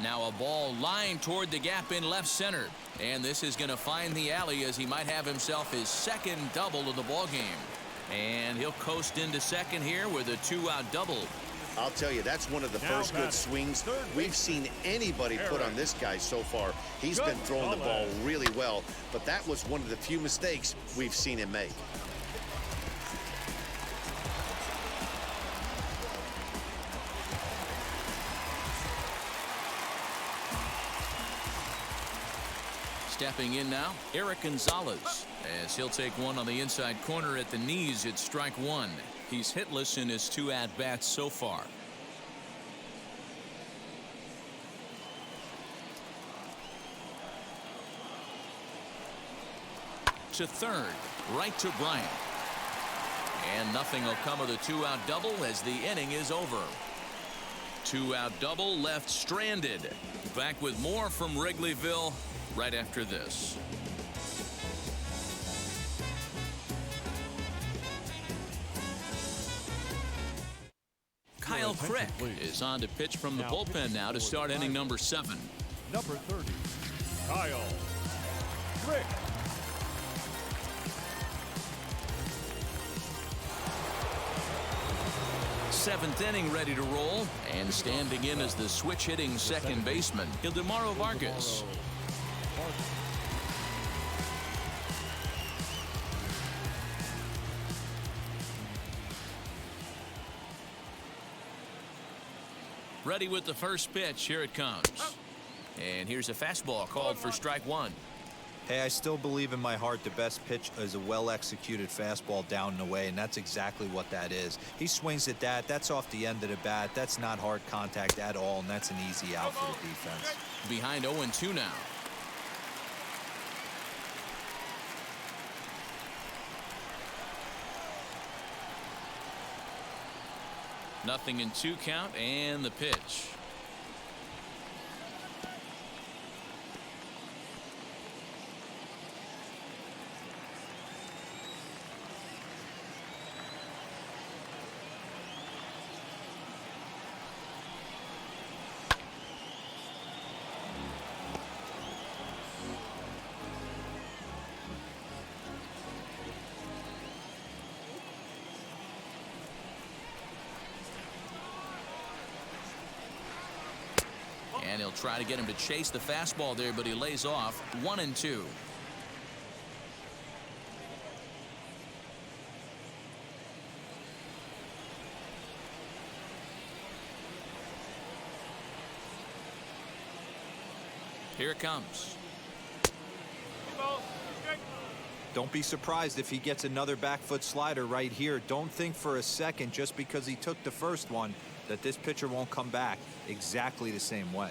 Now a ball lined toward the gap in left center. And this is going to find the alley as he might have himself his second double of the ballgame. And he'll coast into second here with a 2-out double. I'll tell you, that's one of the first good swings we've seen anybody put on this guy so far. He's been throwing the ball really well, but that was one of the few mistakes we've seen him make. Stepping in now, Eric Gonzalez, as he'll take one on the inside corner at the knees at strike 1. He's hitless in his 2 at-bats so far. To third, right to Bryant. And nothing will come of the two-out double as the inning is over. Two-out double left stranded. Back with more from Wrigleyville right after this. Kyle Crick is on to pitch from the bullpen now to start inning number 7. Number 30, Kyle Crick. Seventh inning ready to roll, and standing in as the switch-hitting second baseman, Ildemaro Vargas. Ready with the first pitch. Here it comes. And here's a fastball called for strike one. Hey, I still believe in my heart the best pitch is a well-executed fastball down and away, and that's exactly what that is. He swings at that. That's off the end of the bat. That's not hard contact at all, and that's an easy out for the defense. Behind 0-2 now. Nothing in 2 count, and the pitch. And he'll try to get him to chase the fastball there, but he lays off. 1-2. Here it comes. Don't be surprised if he gets another back foot slider right here. Don't think for a second, just because he took the first one, that this pitcher won't come back exactly the same way.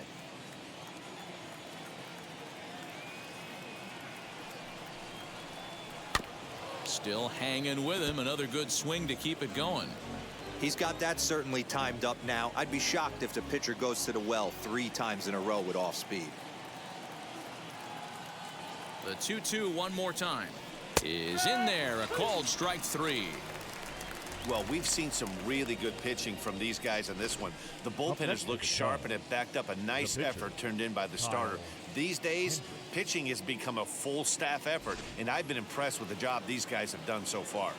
Still hanging with him. Another good swing to keep it going. He's got that certainly timed up now. I'd be shocked if the pitcher goes to the well 3 times in a row with off speed. The 2-2 one more time is in there. A called strike 3. Well, we've seen some really good pitching from these guys in this one. The bullpen has looked sharp, and it backed up a nice effort turned in by the starter. These days, pitching has become a full staff effort, and I've been impressed with the job these guys have done so far.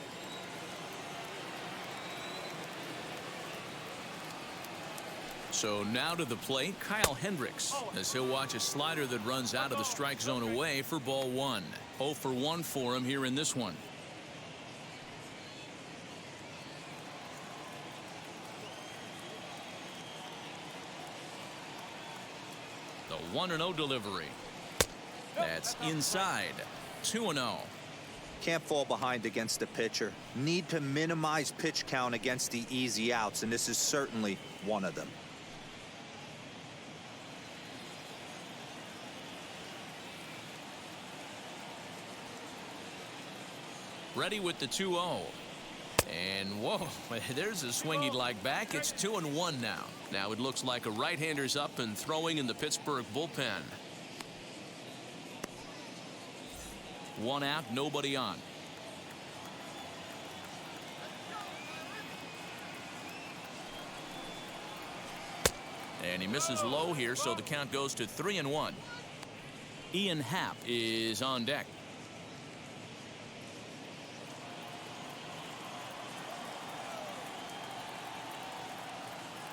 So now to the plate, Kyle Hendricks, as he'll watch a slider that runs out of the strike zone away for ball 1. 0 for 1 for him here in this one. The 1-0 delivery. That's inside. 2-0. Can't fall behind against the pitcher. Need to minimize pitch count against the easy outs, and this is certainly one of them. Ready with the 2-0. And whoa, there's a swing he'd like back. It's 2-1 now. Now it looks like a right-hander's up and throwing in the Pittsburgh bullpen. 1 out, nobody on. And he misses low here, so the count goes to 3-1. Ian Happ is on deck.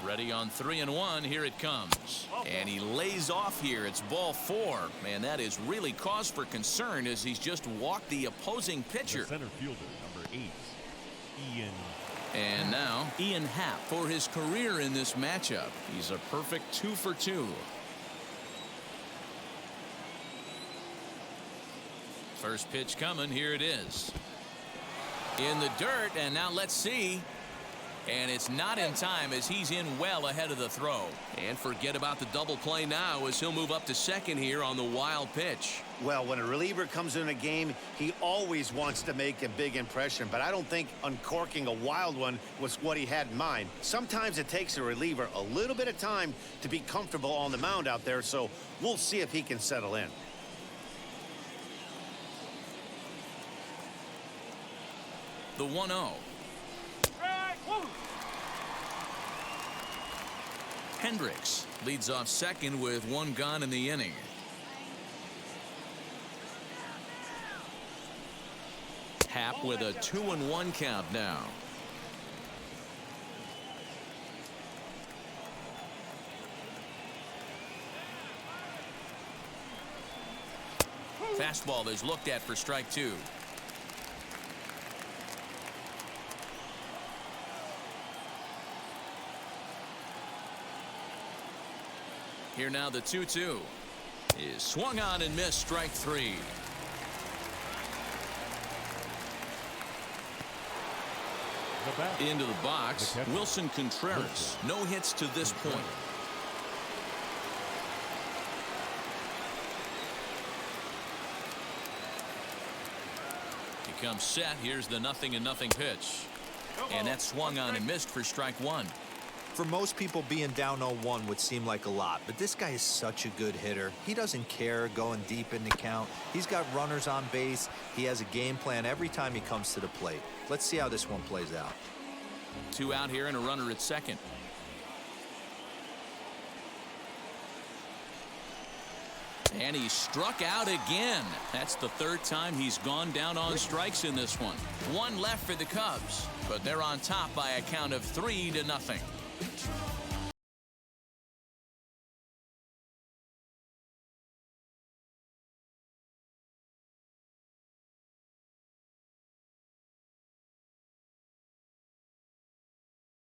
Ready on 3-1. Here it comes. And he lays off here. It's ball 4. Man, that is really cause for concern as he's just walked the opposing pitcher. The center fielder, number 8, Ian. And now Ian Happ for his career in this matchup. He's a perfect 2 for 2. First pitch coming. Here it is. In the dirt, and now let's see. And it's not in time as he's in well ahead of the throw. And forget about the double play now as he'll move up to second here on the wild pitch. Well, when a reliever comes in a game, he always wants to make a big impression, but I don't think uncorking a wild one was what he had in mind. Sometimes it takes a reliever a little bit of time to be comfortable on the mound out there, so we'll see if he can settle in. The 1-0. Hendricks leads off second with one gone in the inning. Happ with a 2-1 count now. Fastball is looked at for strike two. Here now the 2-2 is swung on and missed, strike three. Into the box, Wilson Contreras. No hits to this point. He comes set. Here's the 0-0 pitch. And that swung on and missed for strike one. For most people, being down 0-1 would seem like a lot, but this guy is such a good hitter. He doesn't care going deep in the count. He's got runners on base. He has a game plan every time he comes to the plate. Let's see how this one plays out. Two out here and a runner at second. And he struck out again. That's the third time he's gone down on strikes in this one. One left for the Cubs, but they're on top by a count of 3-0.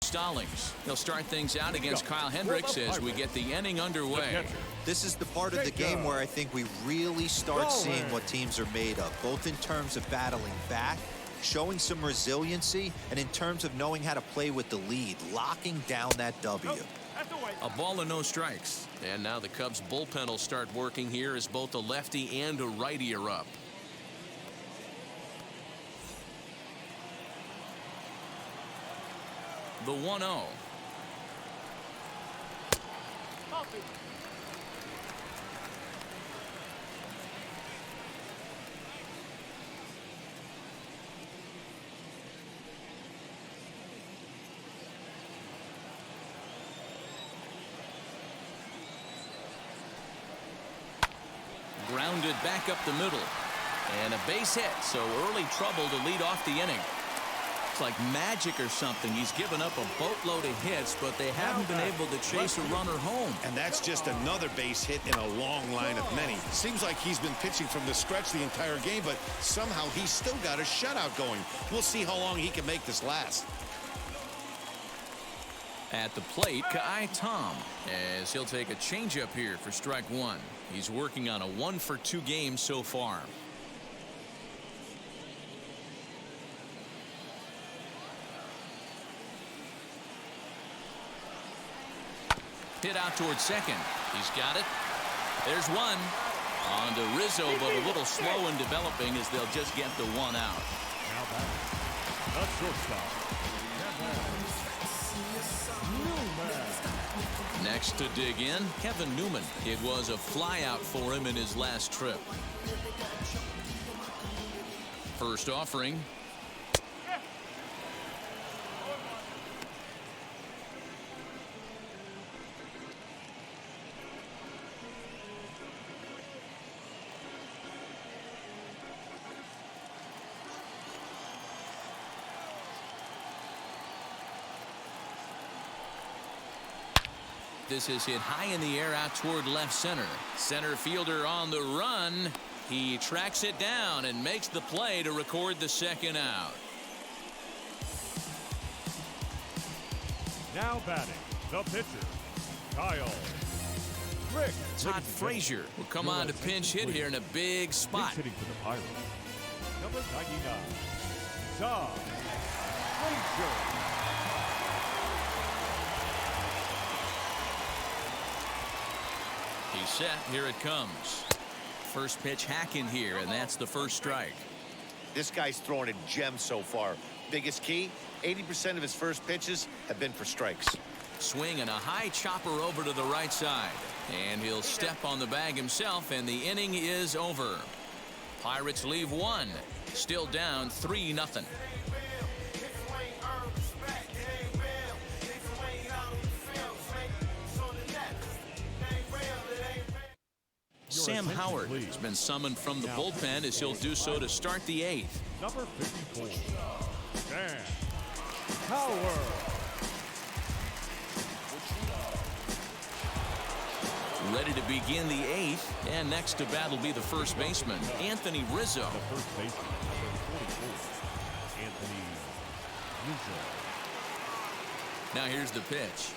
Stallings. He'll start things out against Kyle Hendricks as we get the inning underway. This is the part of the game where I think we really start seeing what teams are made of, both in terms of battling back, showing some resiliency, and in terms of knowing how to play with the lead, locking down that W. A ball and no strikes. And now the Cubs bullpen will start working here as both a lefty and a righty are up. The 1-0. Grounded back up the middle. And a base hit, so early trouble to lead off the inning. It's like magic or something. He's given up a boatload of hits, but they haven't been able to chase a runner home. And that's just another base hit in a long line of many. Seems like he's been pitching from the stretch the entire game, but somehow he's still got a shutout going. We'll see how long he can make this last. At the plate, Kai Tom, as he'll take a changeup here for strike one. He's working on a 1-for-2 game so far. Hit out towards second. He's got it. There's one. On to Rizzo, but a little slow in developing as they'll just get the one out. Now back. The shortstop. Next to dig in, Kevin Newman. It was a flyout for him in his last trip. First offering. This is hit high in the air out toward left center. Center fielder on the run. He tracks it down and makes the play to record the second out. Now batting, the pitcher, Kyle. Todd Frazier will come on to pinch hit here in a big spot. Pinch hitting for the Pirates. Number 99, Todd Frazier. He's set. Here it comes. First pitch hacking here, and that's the first strike. This guy's throwing a gem so far. Biggest key, 80% of his first pitches have been for strikes. Swing and a high chopper over to the right side. And he'll step on the bag himself, and the inning is over. Pirates leave one. Still down 3-0. Sam Howard has been summoned from the bullpen as he'll do so to start the 8th. Number 54, Sam Howard. Ready to begin the 8th, and next to bat will be the first baseman, Anthony Rizzo. The first baseman, number 44, Anthony Rizzo. Now here's the pitch.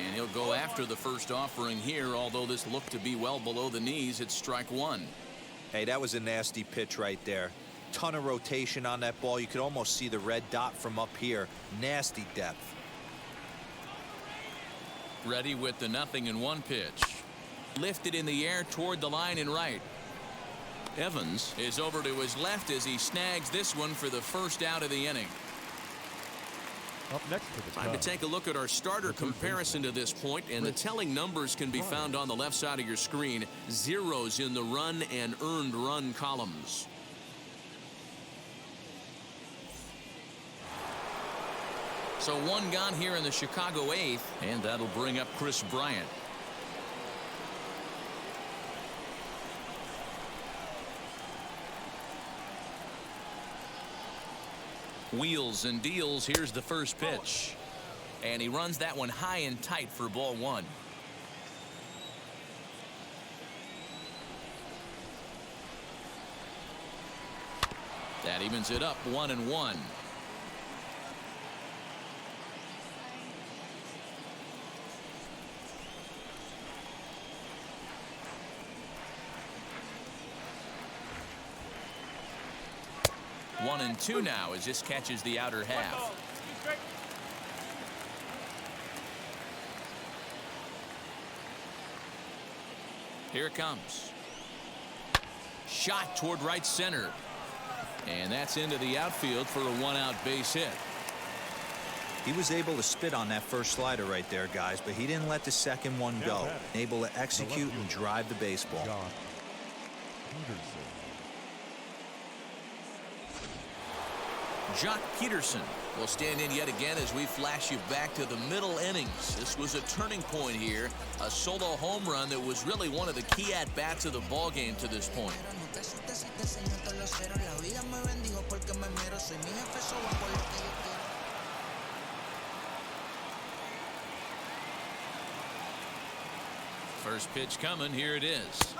And he'll go after the first offering here, although this looked to be well below the knees. It's strike one. Hey, that was a nasty pitch right there. Ton of rotation on that ball. You could almost see the red dot from up here. Nasty depth. Ready with the 0-1 pitch. Lifted in the air toward the line and right. Evans is over to his left as he snags this one for the first out of the inning. Up next to the Time to take a look at our starter comparison to this point, and the telling numbers can be found on the left side of your screen. Zeros in the run and earned run columns. So one gone here in the Chicago 8th, and that'll bring up Chris Bryant. Wheels and deals. Here's the first pitch, and he runs that one high and tight for ball one. That evens it up 1-1. One and two now as this catches the outer half. Here it comes. Shot toward right center. And that's into the outfield for a one-out base hit. He was able to spit on that first slider right there, guys, but he didn't let the second one go. Able to execute and drive the baseball. Jock Peterson will stand in yet again as we flash you back to the middle innings. This was a turning point here, a solo home run that was really one of the key at-bats of the ball game to this point. First pitch coming. Here it is.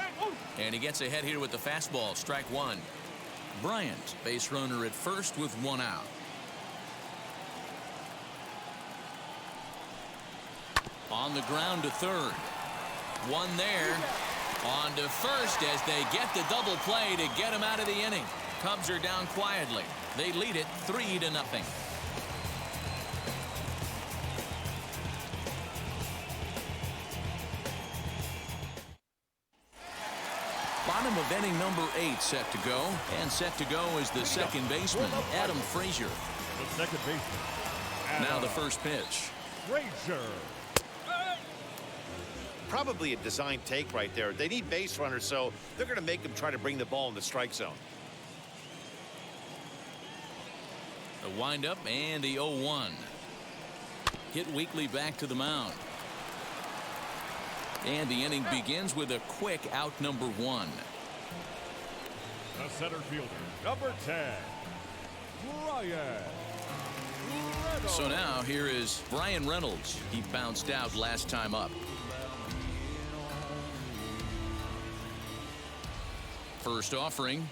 And he gets ahead here with the fastball. Strike one. Bryant, base runner at first with one out. On the ground to third. One there. On to first as they get the double play to get him out of the inning. Cubs are down quietly. They lead it 3-0. Bottom of inning number 8 set to go. And set to go is the second baseman, Adam Frazier. The second baseman. Now the first pitch. Frazier. Probably a design take right there. They need base runners, so they're going to make them try to bring the ball in the strike zone. The windup and the 0-1. Hit weakly back to the mound. And the inning begins with a quick out number 1. The center fielder, number 10, Brian Reynolds. So now here is Brian Reynolds. He bounced out last time up. First offering.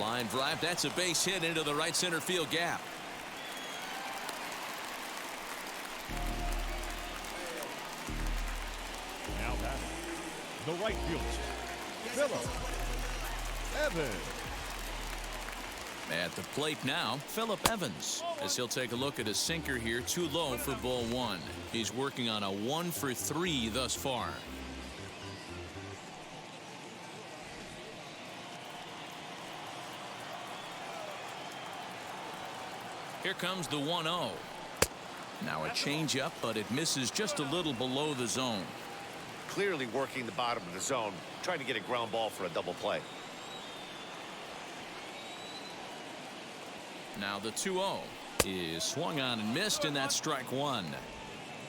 Line drive. That's a base hit into the right center field gap. Now batting, the right fielder, Philip Evans. At the plate now, Phillip Evans, as he'll take a look at a sinker here, too low for ball one. He's working on a 1-for-3 thus far. Here comes the 1-0. Now a changeup, but it misses just a little below the zone. Clearly working the bottom of the zone, trying to get a ground ball for a double play. Now the 2-0 is swung on and missed, and that's strike one.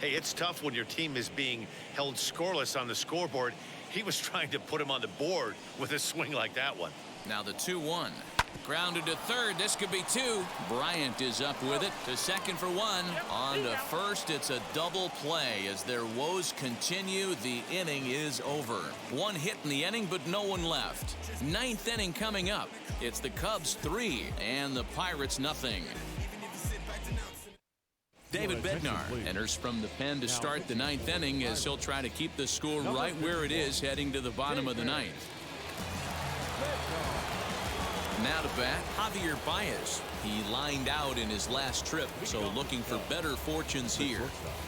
Hey, it's tough when your team is being held scoreless on the scoreboard. He was trying to put him on the board with a swing like that one. Now the 2-1. Grounded to third. This could be two. Bryant is up with it to second for one. On to first. It's a double play as their woes continue. The inning is over. One hit in the inning, but no one left. Ninth inning coming up. It's the Cubs 3 and the Pirates nothing. David Bednar enters from the pen to start the ninth inning as he'll try to keep the score right where it is heading to the bottom of the ninth. Now to bat, Javier Baez. He lined out in his last trip, so looking for better fortunes here.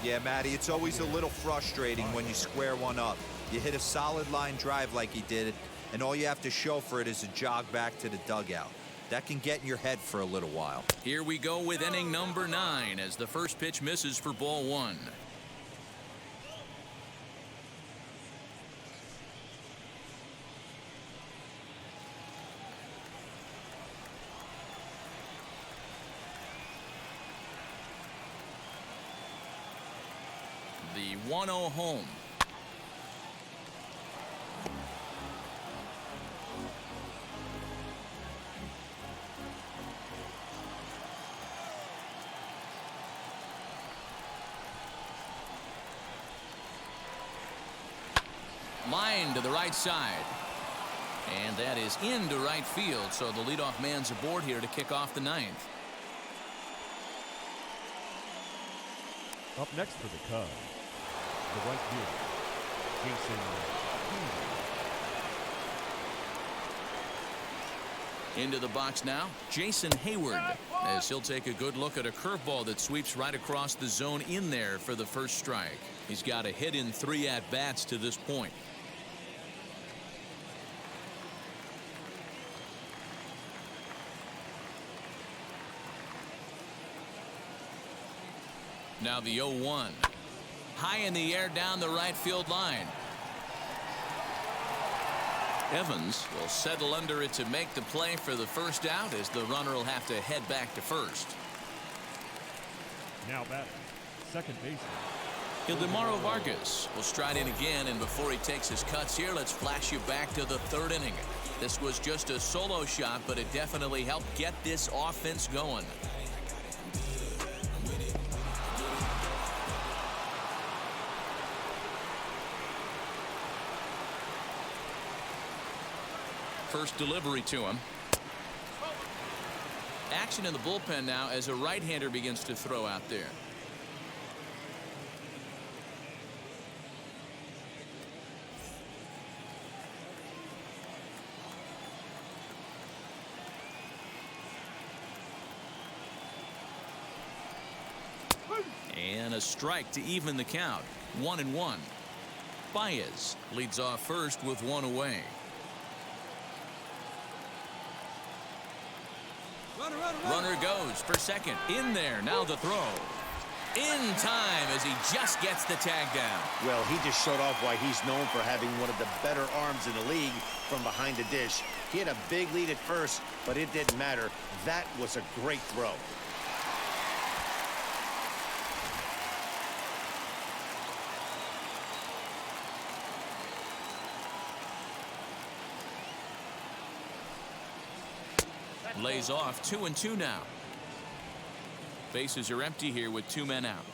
Yeah, Matty, it's always a little frustrating when you square one up. You hit a solid line drive like he did, and all you have to show for it is a jog back to the dugout. That can get in your head for a little while. Here we go with inning number 9 as the first pitch misses for ball one. The 1-0 home. Line to the right side. And that is into right field, so the leadoff man's aboard here to kick off the ninth. Up next for the Cubs, the right fielder, Jason Hayward. Into the box now, Jason Hayward, as he'll take a good look at a curveball that sweeps right across the zone in there for the first strike. He's got a hit in 3 at-bats to this point. Now the 0-1. High in the air down the right field line. Evans will settle under it to make the play for the first out as the runner will have to head back to first. Now batting, second baseman, Ildemaro Vargas will stride in again, and before he takes his cuts here, let's flash you back to the third inning. This was just a solo shot, but it definitely helped get this offense going. First delivery to him. Action in the bullpen now as a right-hander begins to throw out there. And a strike to even the count. 1-1. Baez leads off first with one away. Runner goes for second. In there. Now the throw. In time as he just gets the tag down. Well, he just showed off why he's known for having one of the better arms in the league from behind the dish. He had a big lead at first, but it didn't matter. That was a great throw. Lays off 2-2 now. Bases are empty here with 2 men out.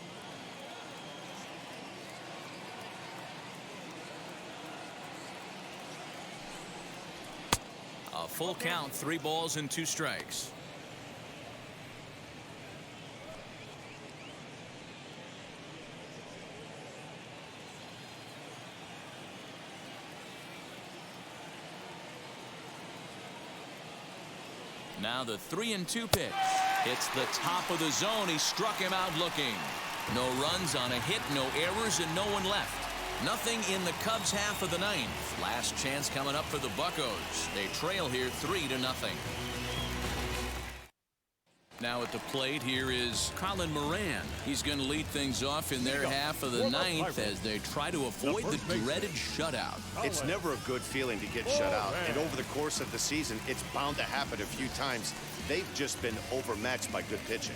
A full count, 3 balls and 2 strikes. Now the 3-2 pitch. It's the top of the zone. He struck him out looking. No runs on a hit, no errors, and no one left. Nothing in the Cubs half of the ninth. Last chance coming up for the Buccos. They trail here 3-0. Now at the plate here is Colin Moran. He's going to lead things off in their half of the ninth as they try to avoid the dreaded shutout. It's never a good feeling to get shut out, and over the course of the season, it's bound to happen a few times. They've just been overmatched by good pitching.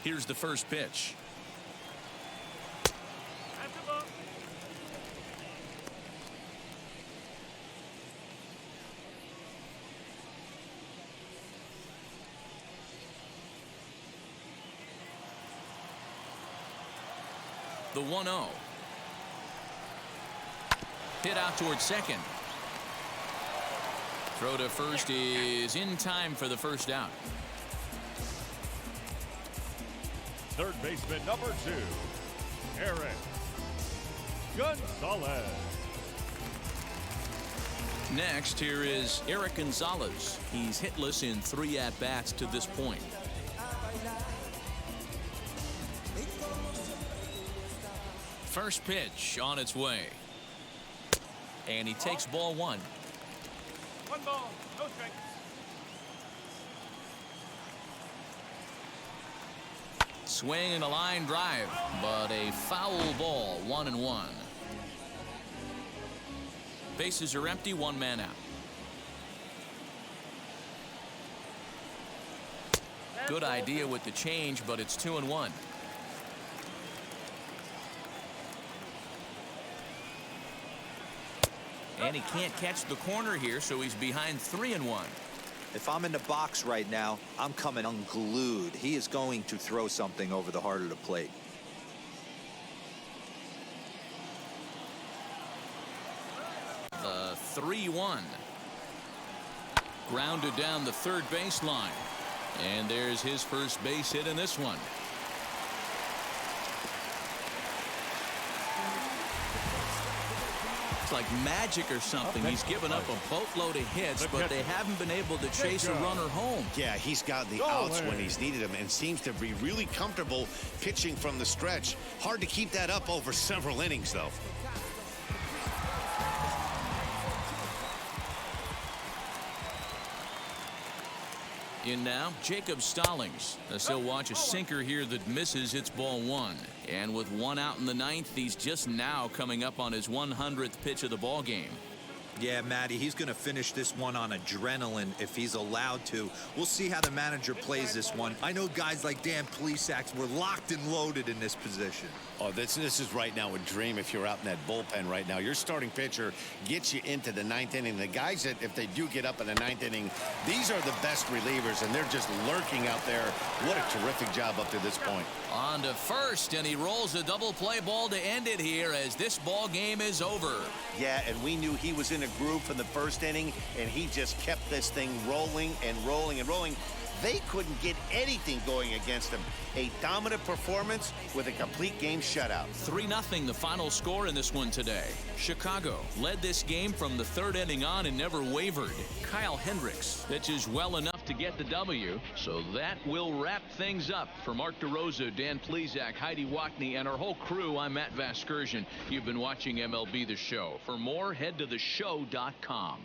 Here's the first pitch. The 1-0. Hit out towards second. Throw to first is in time for the first out. Third baseman number 2, Eric Gonzalez. Next, here is Eric Gonzalez. He's hitless in 3 at-bats to this point. First pitch on its way. And he takes ball 1. 1 ball, no strikes. Swing and a line drive, but a foul ball, 1-1. Bases are empty, 1 man out. Good idea with the change, but it's 2-1. And he can't catch the corner here, so he's behind 3-1. If I'm in the box right now, I'm coming unglued. He is going to throw something over the heart of the plate. The 3-1. Grounded down the third baseline. And there's his first base hit in this one. Like magic or something. He's given up a boatload of hits, but they haven't been able to chase a runner home. Yeah, he's gotten the outs when he's needed them and seems to be really comfortable pitching from the stretch. Hard to keep that up over several innings, though. In now, Jacob Stallings. As he'll watch a sinker here that misses. It's ball 1. And with 1 out in the ninth, he's just now coming up on his 100th pitch of the ball game. Yeah, Matty, he's going to finish this one on adrenaline if he's allowed to. We'll see how the manager plays this one. I know guys like Dan Plesac were locked and loaded in this position. Oh, this is right now a dream if you're out in that bullpen right now. Your starting pitcher gets you into the 9th inning. The guys that, if they do get up in the 9th inning, these are the best relievers, and they're just lurking out there. What a terrific job up to this point. On to first, and he rolls a double play ball to end it here as this ball game is over. Yeah, and we knew he was in a groove for the first inning, and he just kept this thing rolling and rolling and rolling. They couldn't get anything going against him. A dominant performance with a complete game shutout. 3-0 the final score in this one today. Chicago led this game from the 3rd inning on and never wavered. Kyle Hendricks pitches well enough to get the W. So that will wrap things up. For Mark DeRosa, Dan Plesac, Heidi Watney, and our whole crew, I'm Matt Vasgersian. You've been watching MLB The Show. For more, head to theshow.com.